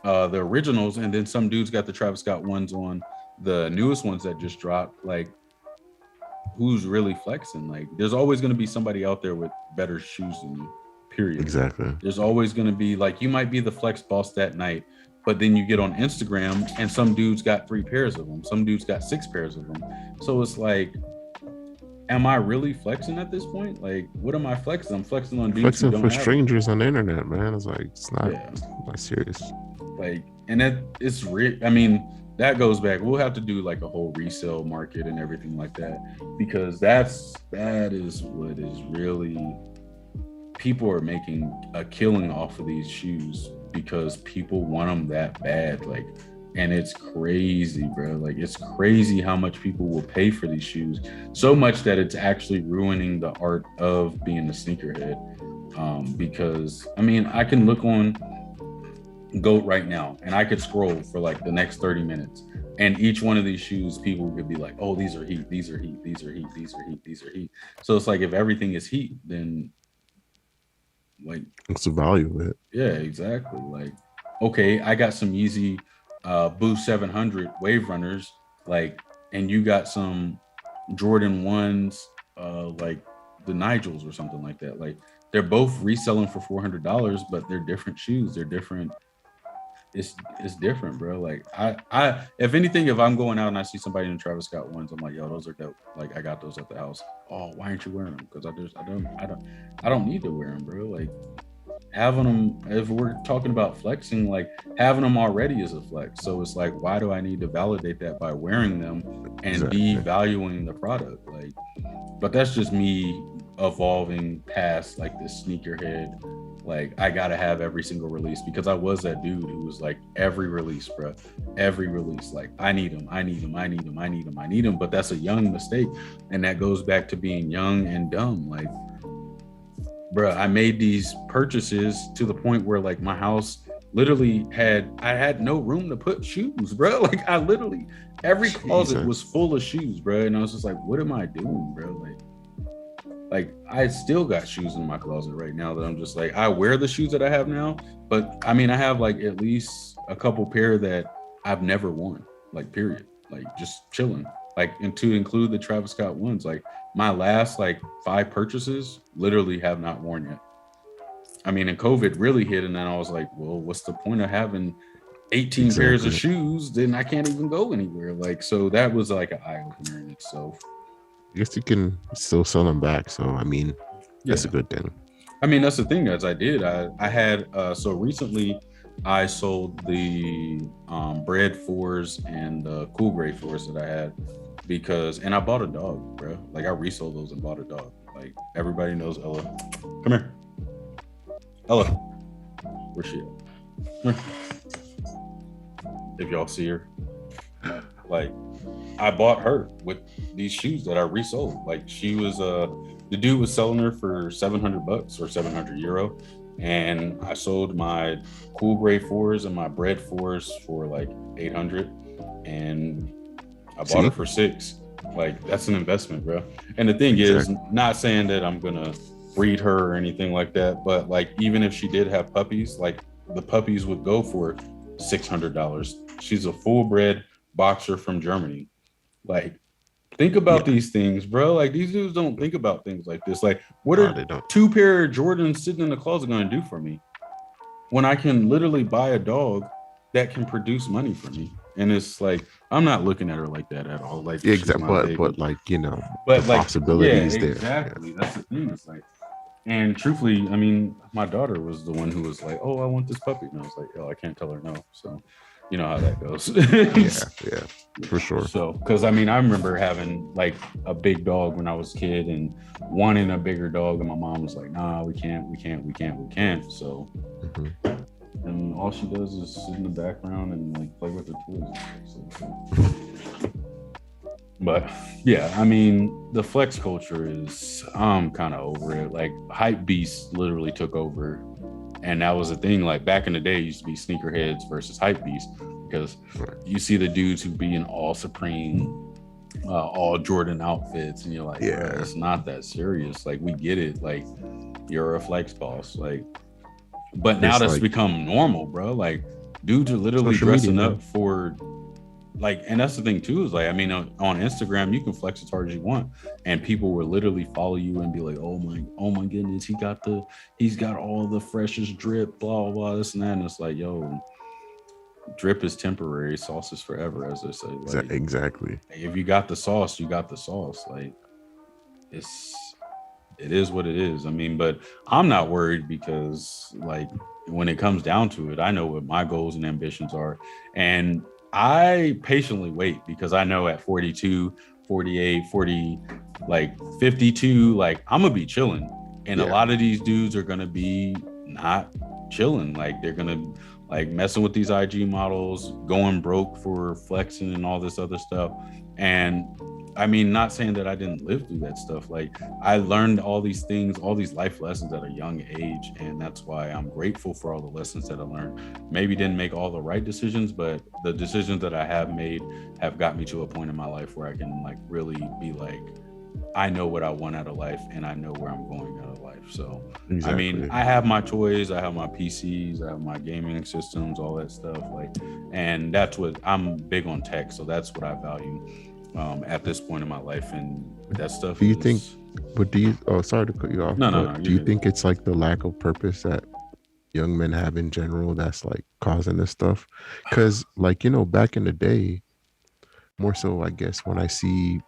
the originals, and then some dudes got the Travis Scott ones on the newest ones that just dropped, like who's really flexing? Like, there's always going to be somebody out there with better shoes than you. Period. Exactly. There's always going to be like you might be the flex boss that night, but then you get on Instagram and some dudes got 3 pairs of them, some dudes got 6 pairs of them. So it's like, am I really flexing at this point? Like, what am I flexing? I'm flexing on dudes who Flexing don't for have strangers on the internet, man. It's like yeah. it's not serious. Like, and that it's I mean, that goes back. We'll have to do like a whole resale market and everything like that, because that is what is really, people are making a killing off of these shoes because people want them that bad. Like, and it's crazy, bro. Like, it's crazy how much people will pay for these shoes, so much that it's actually ruining the art of being a sneakerhead. Because I mean, I can look on GOAT right now and I could scroll for like the next 30 minutes, and each one of these shoes people could be like, oh, these are heat, these are heat, these are heat, these are heat, these are heat. So it's like, if everything is heat, then like, What's the value of it? yeah, exactly. Like, okay, I got some Yeezy Boost 700 Wave Runners, like, and you got some Jordan 1s, like the Nigels or something like that. Like, they're both reselling for $400, but they're different shoes. They're different. It's different, bro. Like, I if anything, if I'm going out and I see somebody in the Travis Scott ones, I'm like, yo, those are dope. Like, I got those at the house. Oh, why aren't you wearing them? Because I don't need to wear them, bro. Like, having them, if we're talking about flexing, like having them already is a flex. So it's like, why do I need to validate that by wearing them and Exactly. devaluing the product? Like, but that's just me evolving past like this sneakerhead. Like, I gotta have every single release, because I was that dude who was like, every release, bro, every release, like, I need them, I need them, I need them, I need them, I need them. But that's a young mistake, and that goes back to being young and dumb. Like, bro, I made these purchases to the point where like my house literally I had no room to put shoes, bro. Like, I literally, every closet was Jesus. full of shoes, bro. And I was just like, what am I doing, bro? Like I still got shoes in my closet right now that I'm just like, I wear the shoes that I have now, but I mean, I have like at least a couple pair that I've never worn, like, period, like just chilling. Like, and to include the Travis Scott ones, like my last like 5 purchases literally have not worn yet. I mean, and COVID really hit, and then I was like, well, what's the point of having 18 pairs of Exactly. shoes? Then I can't even go anywhere. Like, so that was like an eye opener in itself. I guess you can still sell them back. So I mean, that's Yeah. a good thing. I mean, that's the thing, as I did. I had so recently I sold the bread fours and the cool gray fours that I had, because, and I bought a dog, bro. Like, I resold those and bought a dog. Like, everybody knows Ella. Come here. Ella. Where's she at? Come here. If y'all see her. Like, I bought her with these shoes that I resold. Like, she was the dude was selling her for $700 or €700, and I sold my cool gray fours and my bread fours for like 800, and I bought her See? for 6. Like, that's an investment, bro. And the thing is, Exactly. not saying that I'm gonna breed her or anything like that, but like, even if she did have puppies, like, the puppies would go for $600. She's a full bred boxer from Germany. Like, think about Yeah. these things, bro. Like, these dudes don't think about things like this. Like, what No, are they don't. 2 pair of Jordans sitting in the closet going to do for me when I can literally buy a dog that can produce money for me? And it's like, I'm not looking at her like that at all. Like, she's Exactly. my But baby. like, the But like, yeah, possibilities there. Yeah. exactly. That's the thing. It's like, and truthfully, I mean, my daughter was the one who was like, "Oh, I want this puppy," and I was like, "Oh, I can't tell her no." So, you know how that goes. Yeah. For sure. So, because I mean, I remember having like a big dog when I was a kid and wanting a bigger dog, and my mom was like, "Nah, we can't, we can't, we can't, we can't." So, Hmm. and all she does is sit in the background and like play with her toys. So, But yeah, I mean, the flex culture is I'm kind of over it. Like hype beasts literally took over, and that was the thing. Like back in the day, it used to be sneakerheads versus hype beasts because Right. you see the dudes who be in all Supreme, all Jordan outfits, and you're like, bro, Yeah. it's not that serious. Like we get it. Like you're a flex boss. Like, but now It's that's like become normal, bro. Like dudes are literally social media, dressing up man. for like, and that's the thing too, is like, I mean, on Instagram you can flex as hard as you want, and people will literally follow you and be like, oh my goodness, he's got all the freshest drip, blah blah, this and that. And it's like, yo, drip is temporary, sauce is forever, as they say. Like, Exactly. if you got the sauce, you got the sauce. Like, it's it is what it is. I mean, but I'm not worried because like when it comes down to it, I know what my goals and ambitions are. And I patiently wait because I know at 42, 48, 40, like 52, like I'm gonna be chilling. And a Yeah. lot of these dudes are gonna be not chilling. Like they're gonna like messing with these IG models, going broke for flexing and all this other stuff. And I mean, not saying that I didn't live through that stuff. Like I learned all these things, all these life lessons at a young age. And that's why I'm grateful for all the lessons that I learned. Maybe didn't make all the right decisions, but the decisions that I have made have got me to a point in my life where I can like really be like, I know what I want out of life and I know where I'm going out of life. So, I mean, Exactly. I have my toys, I have my PCs, I have my gaming systems, all that stuff. Like, and that's what I'm big on tech. So that's what I value at this point in my life. And that stuff Do you think? is But do you? Oh, sorry to cut you off. no, But do you're you good. think it's like the lack of purpose that young men have in general that's like causing this stuff? Because like back in the day, more so I guess when I see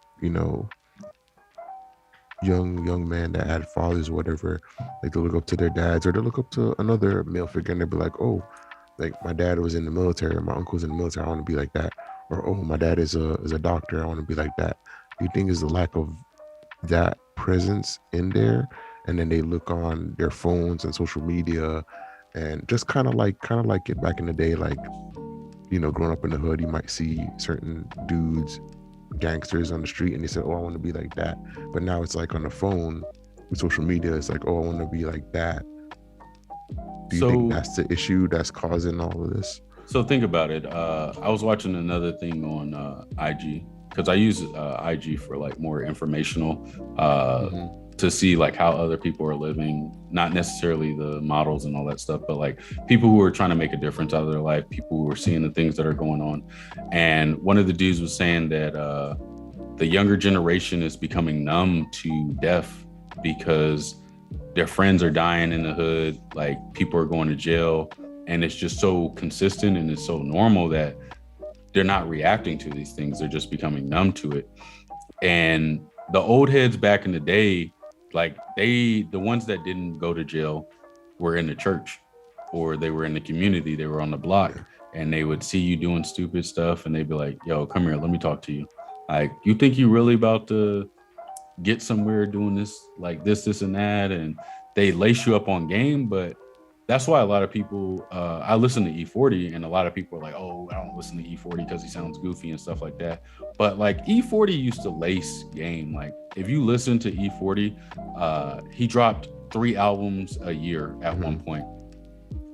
young men that had fathers or whatever, like they look up to their dads or they look up to another male figure and they'll be like, oh, like my dad was in the military or my uncle's in the military, I want to be like that. Or oh, my dad is a doctor, I want to be like that. Do you think is the lack of that presence in there? And then they look on their phones and social media and just kind of like it back in the day, like growing up in the hood, you might see certain dudes, gangsters on the street, and they said, "Oh, I want to be like that." But now it's like on the phone with social media, it's like, "Oh, I want to be like that." Do you think So, that's the issue that's causing all of this? so think about it. I was watching another thing on IG because I use IG for like more informational Hmm. to see like how other people are living, not necessarily the models and all that stuff, but like people who are trying to make a difference out of their life, people who are seeing the things that are going on. And one of the dudes was saying that the younger generation is becoming numb to death because their friends are dying in the hood, like people are going to jail, and it's just so consistent and it's so normal that they're not reacting to these things. They're just becoming numb to it. And the old heads back in the day, like the ones that didn't go to jail were in the church or they were in the community, they were on the block, Yeah. and they would see you doing stupid stuff and they'd be like, yo, come here, let me talk to you. Like, you think you really about to get somewhere doing this, like this, and that, and they lace you up on game. But that's why a lot of people, I listen to E40, and a lot of people are like, oh, I don't listen to E40 because he sounds goofy and stuff like that. But like E40 used to lace game. Like if you listen to E40, he dropped 3 albums a year at one Hmm. point,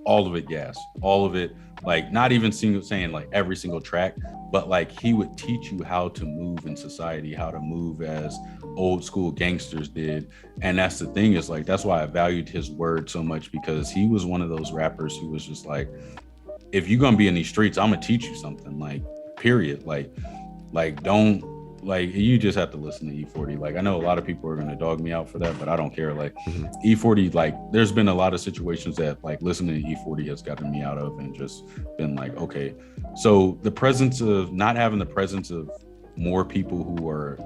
all of it gas, all of it, like not even single saying like every single track, but like he would teach you how to move in society, how to move as old school gangsters did. And that's the thing, is like that's why I valued his word so much, because he was one of those rappers who was just like, if you're gonna be in these streets, I'm gonna teach you something, like period. Like don't, like you just have to listen to E40. Like I know a lot of people are gonna dog me out for that, but I don't care. Like Hmm. E40, like there's been a lot of situations that like listening to E40 has gotten me out of, and just been like, okay. So the presence of not having the presence of more people who are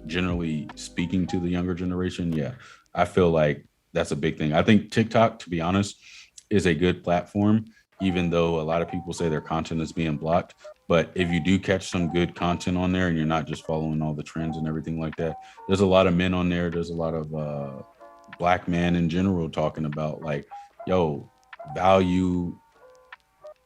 generally speaking to the younger generation, yeah, I feel like that's a big thing. I think TikTok, to be honest, is a good platform, even though a lot of people say their content is being blocked. But if you do catch some good content on there and you're not just following all the trends and everything like that, there's a lot of men on there. There's a lot of black men in general talking about like, yo, value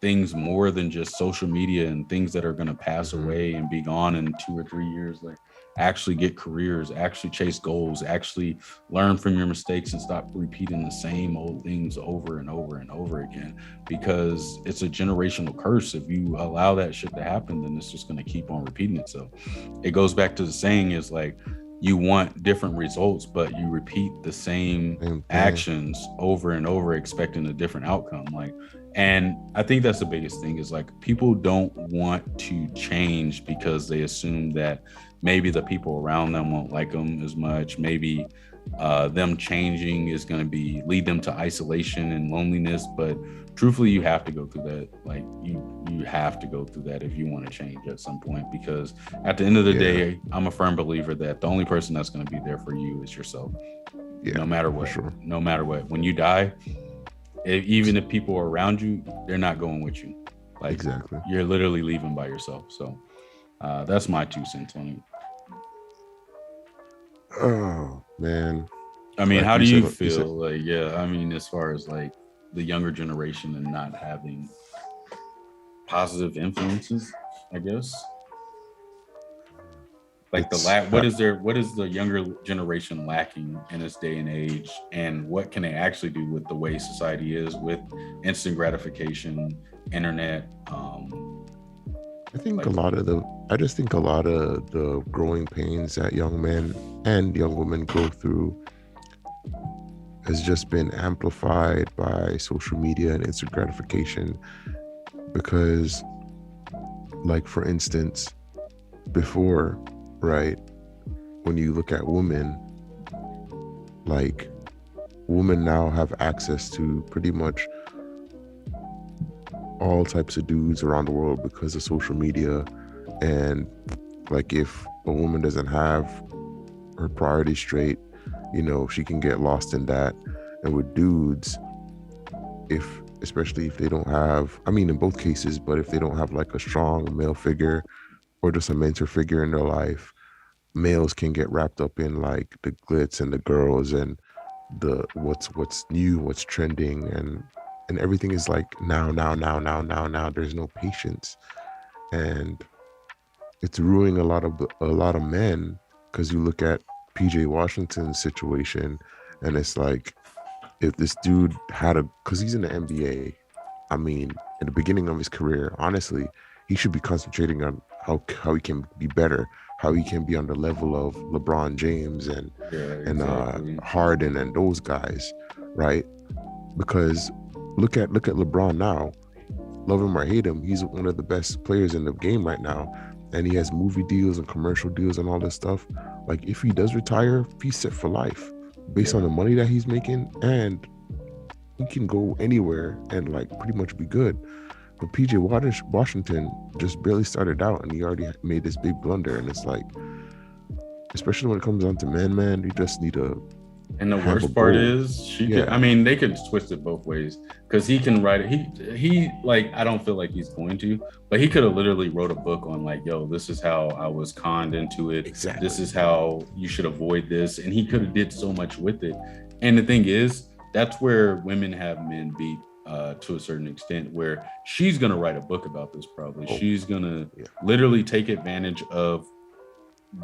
things more than just social media and things that are going to pass away and be gone in 2 or 3 years. Like, actually get careers, actually chase goals, actually learn from your mistakes and stop repeating the same old things over and over and over again, because it's a generational curse. If you allow that shit to happen, then it's just going to keep on repeating itself. It goes back to the saying is like, you want different results, but you repeat the same Same thing. actions over and over, expecting a different outcome. Like, and I think that's the biggest thing is like, people don't want to change because they assume that maybe the people around them won't like them as much. Maybe them changing is going to be lead them to isolation and loneliness. But truthfully, you have to go through that. Like, you have to go through that if you want to change at some point, because at the end of the day, I'm a firm believer that the only person that's going to be there for you is yourself. No matter what. Sure. No matter what. When you die, even if people are around you, they're not going with you. Like, Exactly. You're literally leaving by yourself. So that's my 2 cents on it. Oh man. I mean, Like how do you you said, feel? Like, yeah, I mean, as far as like the younger generation and not having positive influences, I guess. Like what is the younger generation lacking in this day and age, and what can they actually do with the way society is with instant gratification, internet? I think I just think a lot of the growing pains that young men and young women go through has just been amplified by social media and instant gratification. Because, like, for instance, before, right, when you look at women, like, women now have access to pretty much all types of dudes around the world because of social media. And like, if a woman doesn't have her priorities straight, she can get lost in that. And with dudes, especially if they don't have, I mean, in both cases, but if they don't have like a strong male figure or just a mentor figure in their life, males can get wrapped up in like the glitz and the girls and the what's new, what's trending, and everything is like now. There's no patience, and it's ruining a lot of men. Because you look at PJ Washington's situation, and it's like, if this dude because he's in the NBA, I mean, in the beginning of his career, honestly, he should be concentrating on how he can be better, how he can be on the level of LeBron James and Harden and those guys, right? Because look at LeBron now. Love him or hate him, he's one of the best players in the game right now, and he has movie deals and commercial deals and all this stuff. Like, if he does retire, he's set for life based on the money that he's making, and he can go anywhere and like pretty much be good. But PJ Washington just barely started out and he already made this big blunder. And it's like, especially when it comes down to man, you just need to. And the worst part is I mean, they could twist it both ways, because he can write it. He like, I don't feel like he's going to, but he could have literally wrote a book on like, yo, this is how I was conned into it. Exactly. This is how you should avoid this. And he could have did so much with it. And the thing is, that's where women have men beat to a certain extent, where she's going to write a book about this. Probably she's going to literally take advantage of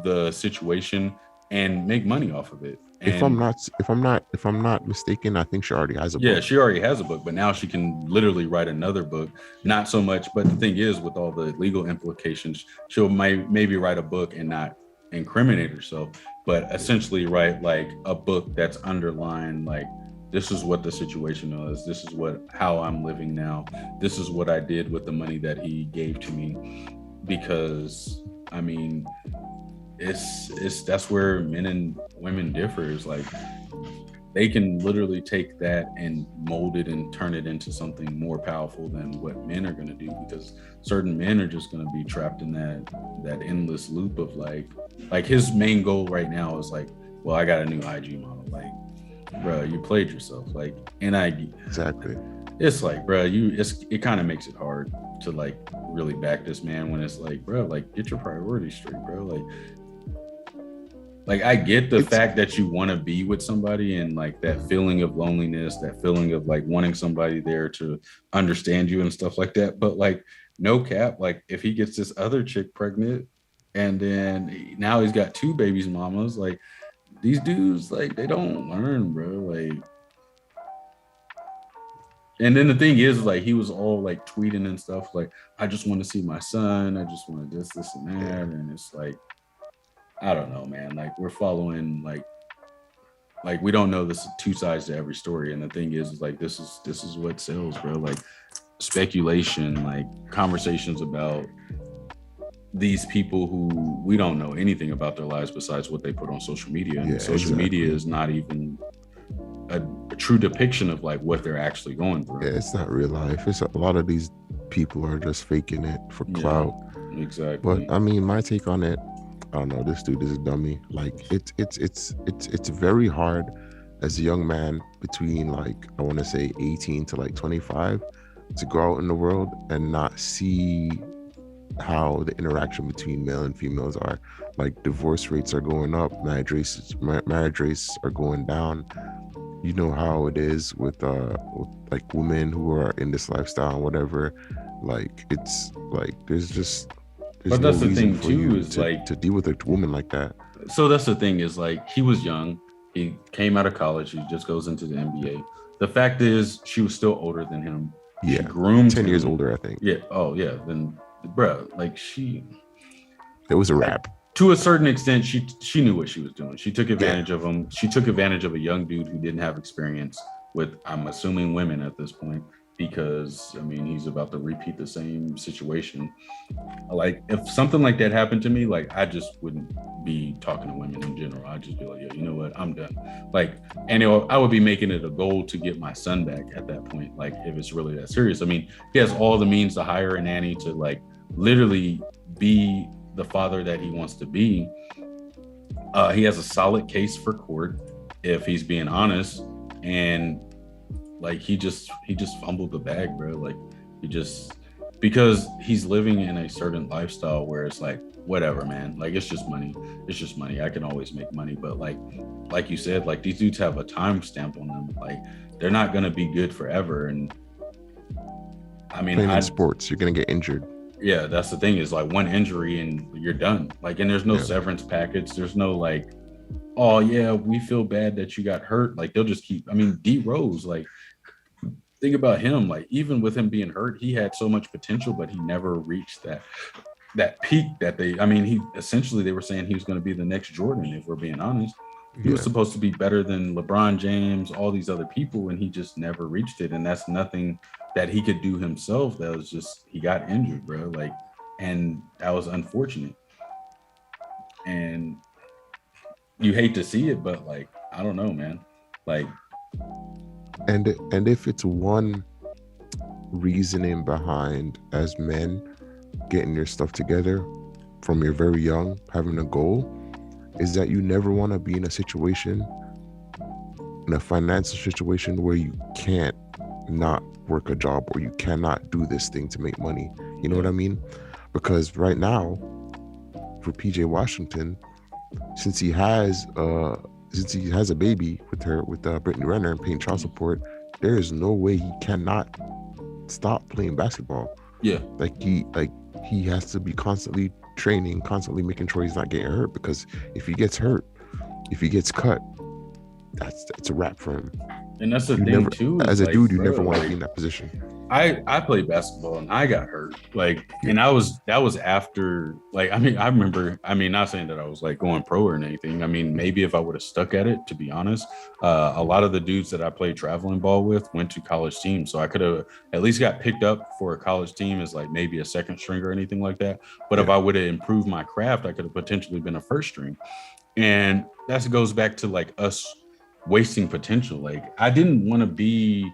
the situation and make money off of it. And if I'm not mistaken, I think she already has a book. Yeah, she already has a book, but now she can literally write another book. Not so much, but the thing is, with all the legal implications, she'll maybe write a book and not incriminate herself, but essentially write like a book that's underlined, like, this is what the situation is. This is how I'm living now. This is what I did with the money that he gave to me. Because, I mean, that's where men and women differ. Is like, they can literally take that and mold it and turn it into something more powerful than what men are going to do, because certain men are just going to be trapped in that endless loop of like his main goal right now is like, well, I got a new IG model. Like, bro, you played yourself. Like, exactly. It's like, bro, it kind of makes it hard to like really back this man when it's like, bro, like, get your priorities straight, bro. Like, Like I get the It's fact that you want to be with somebody and like that feeling of loneliness, that feeling of like wanting somebody there to understand you and stuff like that. But like no cap, like if he gets this other chick pregnant and then now he's got two babies mamas, like these dudes like they don't learn, bro. Like and then the thing is like he was all like tweeting and stuff like I just want to see my son, I just want this and yeah. that. And it's like I don't know, man. Like we're following like we don't know this two sides to every story. And the thing is like this is what sells, bro. Like speculation, like conversations about these people who we don't know anything about their lives besides what they put on social media. Yeah, And social media exactly. is not even a true depiction of like what they're actually going through. Yeah, it's not real life. It's a lot of these people are just faking it for Yeah, clout. But exactly. I mean, my take on it, I don't know. This dude is a dummy. Like it's very hard as a young man between like I want to say 18 to like 25 to go out in the world and not see how the interaction between male and females are. Like divorce rates are going up, marriage rates are going down. You know how it is with like women who are in this lifestyle and whatever. Like it's like there's But no that's the reason thing for too, you is like to deal with a woman like that. so that's the thing is like he was young. He came out of college. He just goes into the NBA. The fact is, she was still older than him. She Yeah, groomed 10 years him. older, I think. Yeah. Oh yeah. Then, bro, like she, It was a like wrap. to a certain extent, she knew what she was doing. She took Yeah, advantage of him. She took advantage of a young dude who didn't have experience with, I'm assuming, women at this point, because I mean he's about to repeat the same situation. Like if something like that happened to me, like I just wouldn't be talking to women in general. I'd just be like, yeah, you know what, I'm done. Like, and I would be making it a goal to get my son back at that point. Like if it's really that serious. I mean, he has all the means to hire a nanny to like literally be the father that he wants to be. He has a solid case for court, if he's being honest, and like he just fumbled the bag, bro. Like he just because he's living in a certain lifestyle where it's like whatever, man. Like it's just money. It's just money. I can always make money, but like you said, like these dudes have a time stamp on them. Like they're not gonna be good forever. And I mean, playing in sports, you're gonna get injured. yeah, that's the thing is like one injury and you're done. Like, and there's no Yeah, severance package. There's no like, oh yeah, we feel bad that you got hurt. Like they'll just keep. I mean, D Rose, like think about him. Like even with him being hurt, he had so much potential, but he never reached that peak that they. I mean, he essentially they were saying he was going to be the next Jordan. If we're being honest, he was yeah. supposed to be better than LeBron James, all these other people, and he just never reached it. And that's nothing that he could do himself. That was just he got injured, bro. Like, and that was unfortunate. And you hate to see it, but like I don't know, man. Like And if it's one reasoning behind as men getting your stuff together from you're very young, having a goal, is that you never want to be in a situation, in a financial situation where you can't not work a job or you cannot do this thing to make money. You know what yeah, I mean? Because right now, for PJ Washington, since he has a baby with Brittany Renner and paying child support, there is no way he cannot stop playing basketball. yeah. He has to be constantly training, constantly making sure he's not getting hurt, because if he gets hurt, if he gets cut, that's a wrap for him. And that's the You thing never, too, is as a like, dude, you bro, never want to be like in that position. I played basketball and I got hurt. Like, Yeah, and that was after, like, I mean, I remember, I mean, not saying that I was like going pro or anything. I mean, maybe if I would have stuck at it, to be honest, a lot of the dudes that I played traveling ball with went to college teams. So I could have at least got picked up for a college team as like maybe a second string or anything like that. But if yeah, I would have improved my craft, I could have potentially been a first string. And that goes back to like us wasting potential. Like I didn't want to be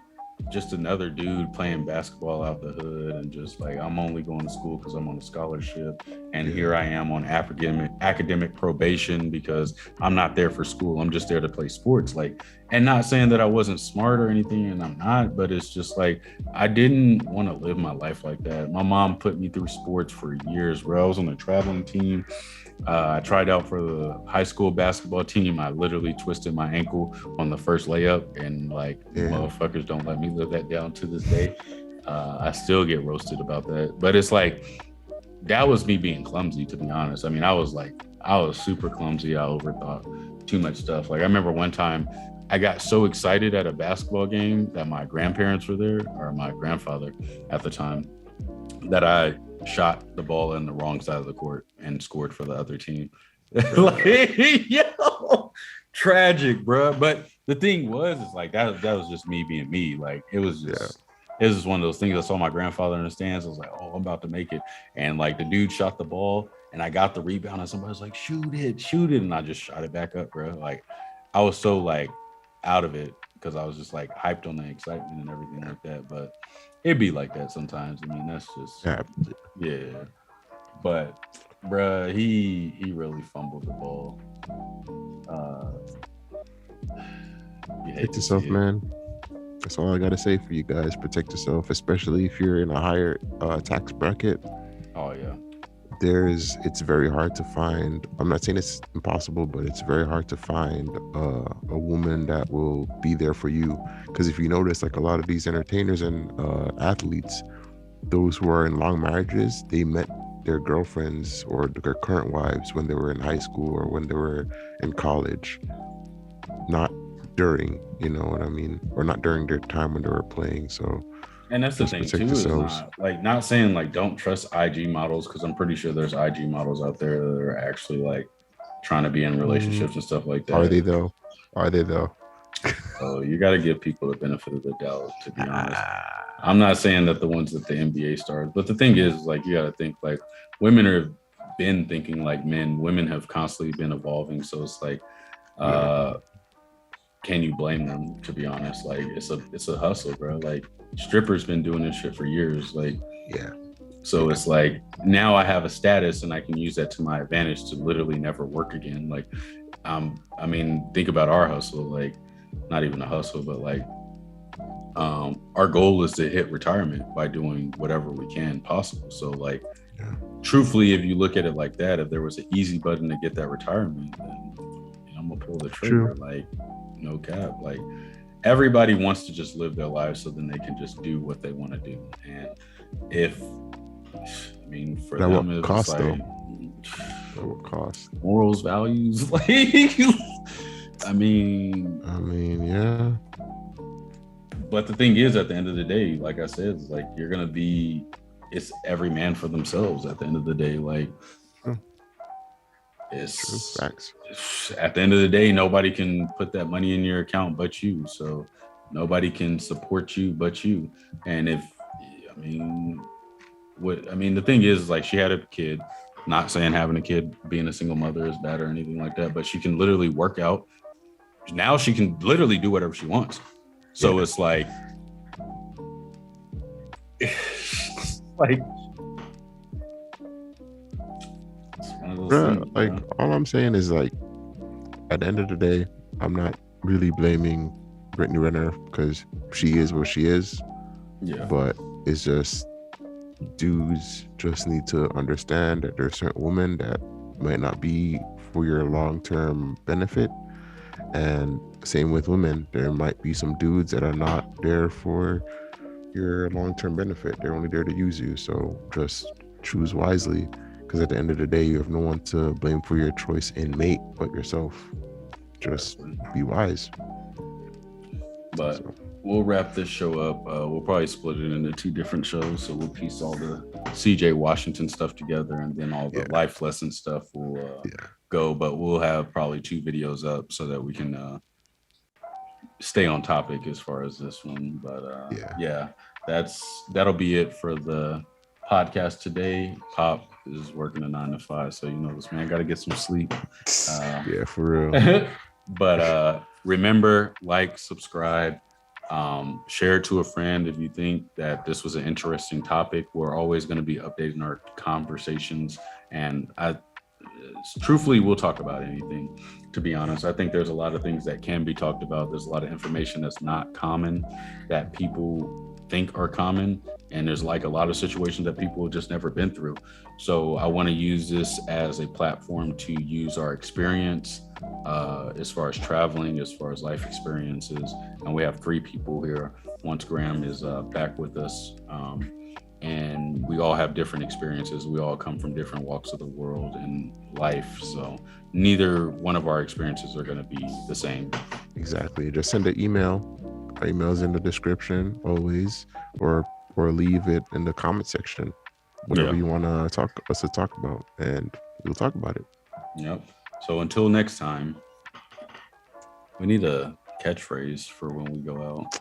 just another dude playing basketball out the hood and just like I'm only going to school because I'm on a scholarship, and yeah, here I am on academic probation because I'm not there for school. I'm just there to play sports. Like, and not saying that I wasn't smart or anything, and I'm not, but it's just like I didn't want to live my life like that. My mom put me through sports for years, bro. I was on a traveling team. I tried out for the high school basketball team. I literally twisted my ankle on the first layup, and like motherfuckers don't let me live that down to this day. I still get roasted about that, but it's like that was me being clumsy, to be honest. I mean, I was super clumsy. I overthought too much stuff. Like I remember one time I got so excited at a basketball game that my grandparents were there, or my grandfather at the time, that I shot the ball in the wrong side of the court and scored for the other team. Like, yo, tragic, bro. But the thing was, it's like that was just me being me. Like it was just one of those things. I saw my grandfather in the stands. I was like, oh, I'm about to make it. And like the dude shot the ball and I got the rebound and somebody was like, shoot it. And I just shot it back up, bro. Like I was so like out of it because I was just like hyped on the excitement and everything like that. But it'd be like that sometimes. I mean, that's just yeah. But bruh, he really fumbled the ball. Protect yourself, man. That's all I gotta say for you guys. Protect yourself, especially if you're in a higher tax bracket. Oh yeah. It's very hard to find. I'm not saying it's impossible, but it's very hard to find a woman that will be there for you. Because if you notice, like a lot of these entertainers and athletes, those who are in long marriages, they met their girlfriends or their current wives when they were in high school or when they were in college, not during, you know what I mean, or not during their time when they were playing. So, and that's the thing too, is not saying like don't trust IG models, because I'm pretty sure there's IG models out there that are actually like trying to be in relationships and stuff like that. Are they though? Oh, you got to give people the benefit of the doubt, to be honest. I'm not saying that the ones that the NBA stars, but the thing is, like, you got to think like women have been thinking like men. Women have constantly been evolving, so it's like, can you blame them? To be honest, like it's a hustle, bro. Like strippers been doing this shit for years, like So it's like now I have a status and I can use that to my advantage to literally never work again. Like, I mean, think about our hustle, like not even a hustle, but like our goal is to hit retirement by doing whatever we can possible. So like, truthfully, if you look at it like that, if there was an easy button to get that retirement, then I'm gonna pull the trigger. Like, no cap. Like everybody wants to just live their lives so then they can just do what they want to do. And if, I mean, for that them, what it's cost like, though? That what cost? Morals, values, like, I mean, yeah. But the thing is, at the end of the day, like I said, it's like you're gonna be. It's every man for themselves. At the end of the day, like it's true. Facts. At the end of the day, nobody can put that money in your account but you. So nobody can support you but you. And if the thing is, like, she had a kid. Not saying having a kid, being a single mother is bad or anything like that, but she can literally work out. Now she can literally do whatever she wants. So it's like, like, like all I'm saying is, like, at the end of the day, I'm not really blaming Brittany Renner because she is what she is. Yeah. But it's just dudes just need to understand that there's certain women that might not be for your long-term benefit. And same with women, there might be some dudes that are not there for your long-term benefit. They're only there to use you. So just choose wisely, because at the end of the day, you have no one to blame for your choice in mate but yourself. Just be wise. But we'll wrap this show up. We'll probably split it into 2 different shows. So we'll piece all the CJ Washington stuff together, and then all the life lesson stuff will go. But we'll have probably 2 videos up so that we can stay on topic as far as this one. But that'll be it for the podcast today. Pop is working a 9 to 5, so you know this man got to get some sleep. For real. But remember, like, subscribe, share it to a friend if you think that this was an interesting topic. We're always going to be updating our conversations, and truthfully, we'll talk about anything. To be honest, I think there's a lot of things that can be talked about. There's a lot of information that's not common that people think are common, And there's like a lot of situations that people have just never been through. So I want to use this as a platform to use our experience as far as traveling, as far as life experiences. And we have 3 people here. Once Graham is back with us, and we all have different experiences. We all come from different walks of the world and life. So neither one of our experiences are going to be the same. Exactly. Just send an email. Our email's in the description always, or leave it in the comment section. Whatever you want to talk about, and we'll talk about it. Yep. So until next time, we need a catchphrase for when we go out.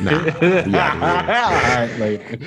Nah, yeah. All right, like.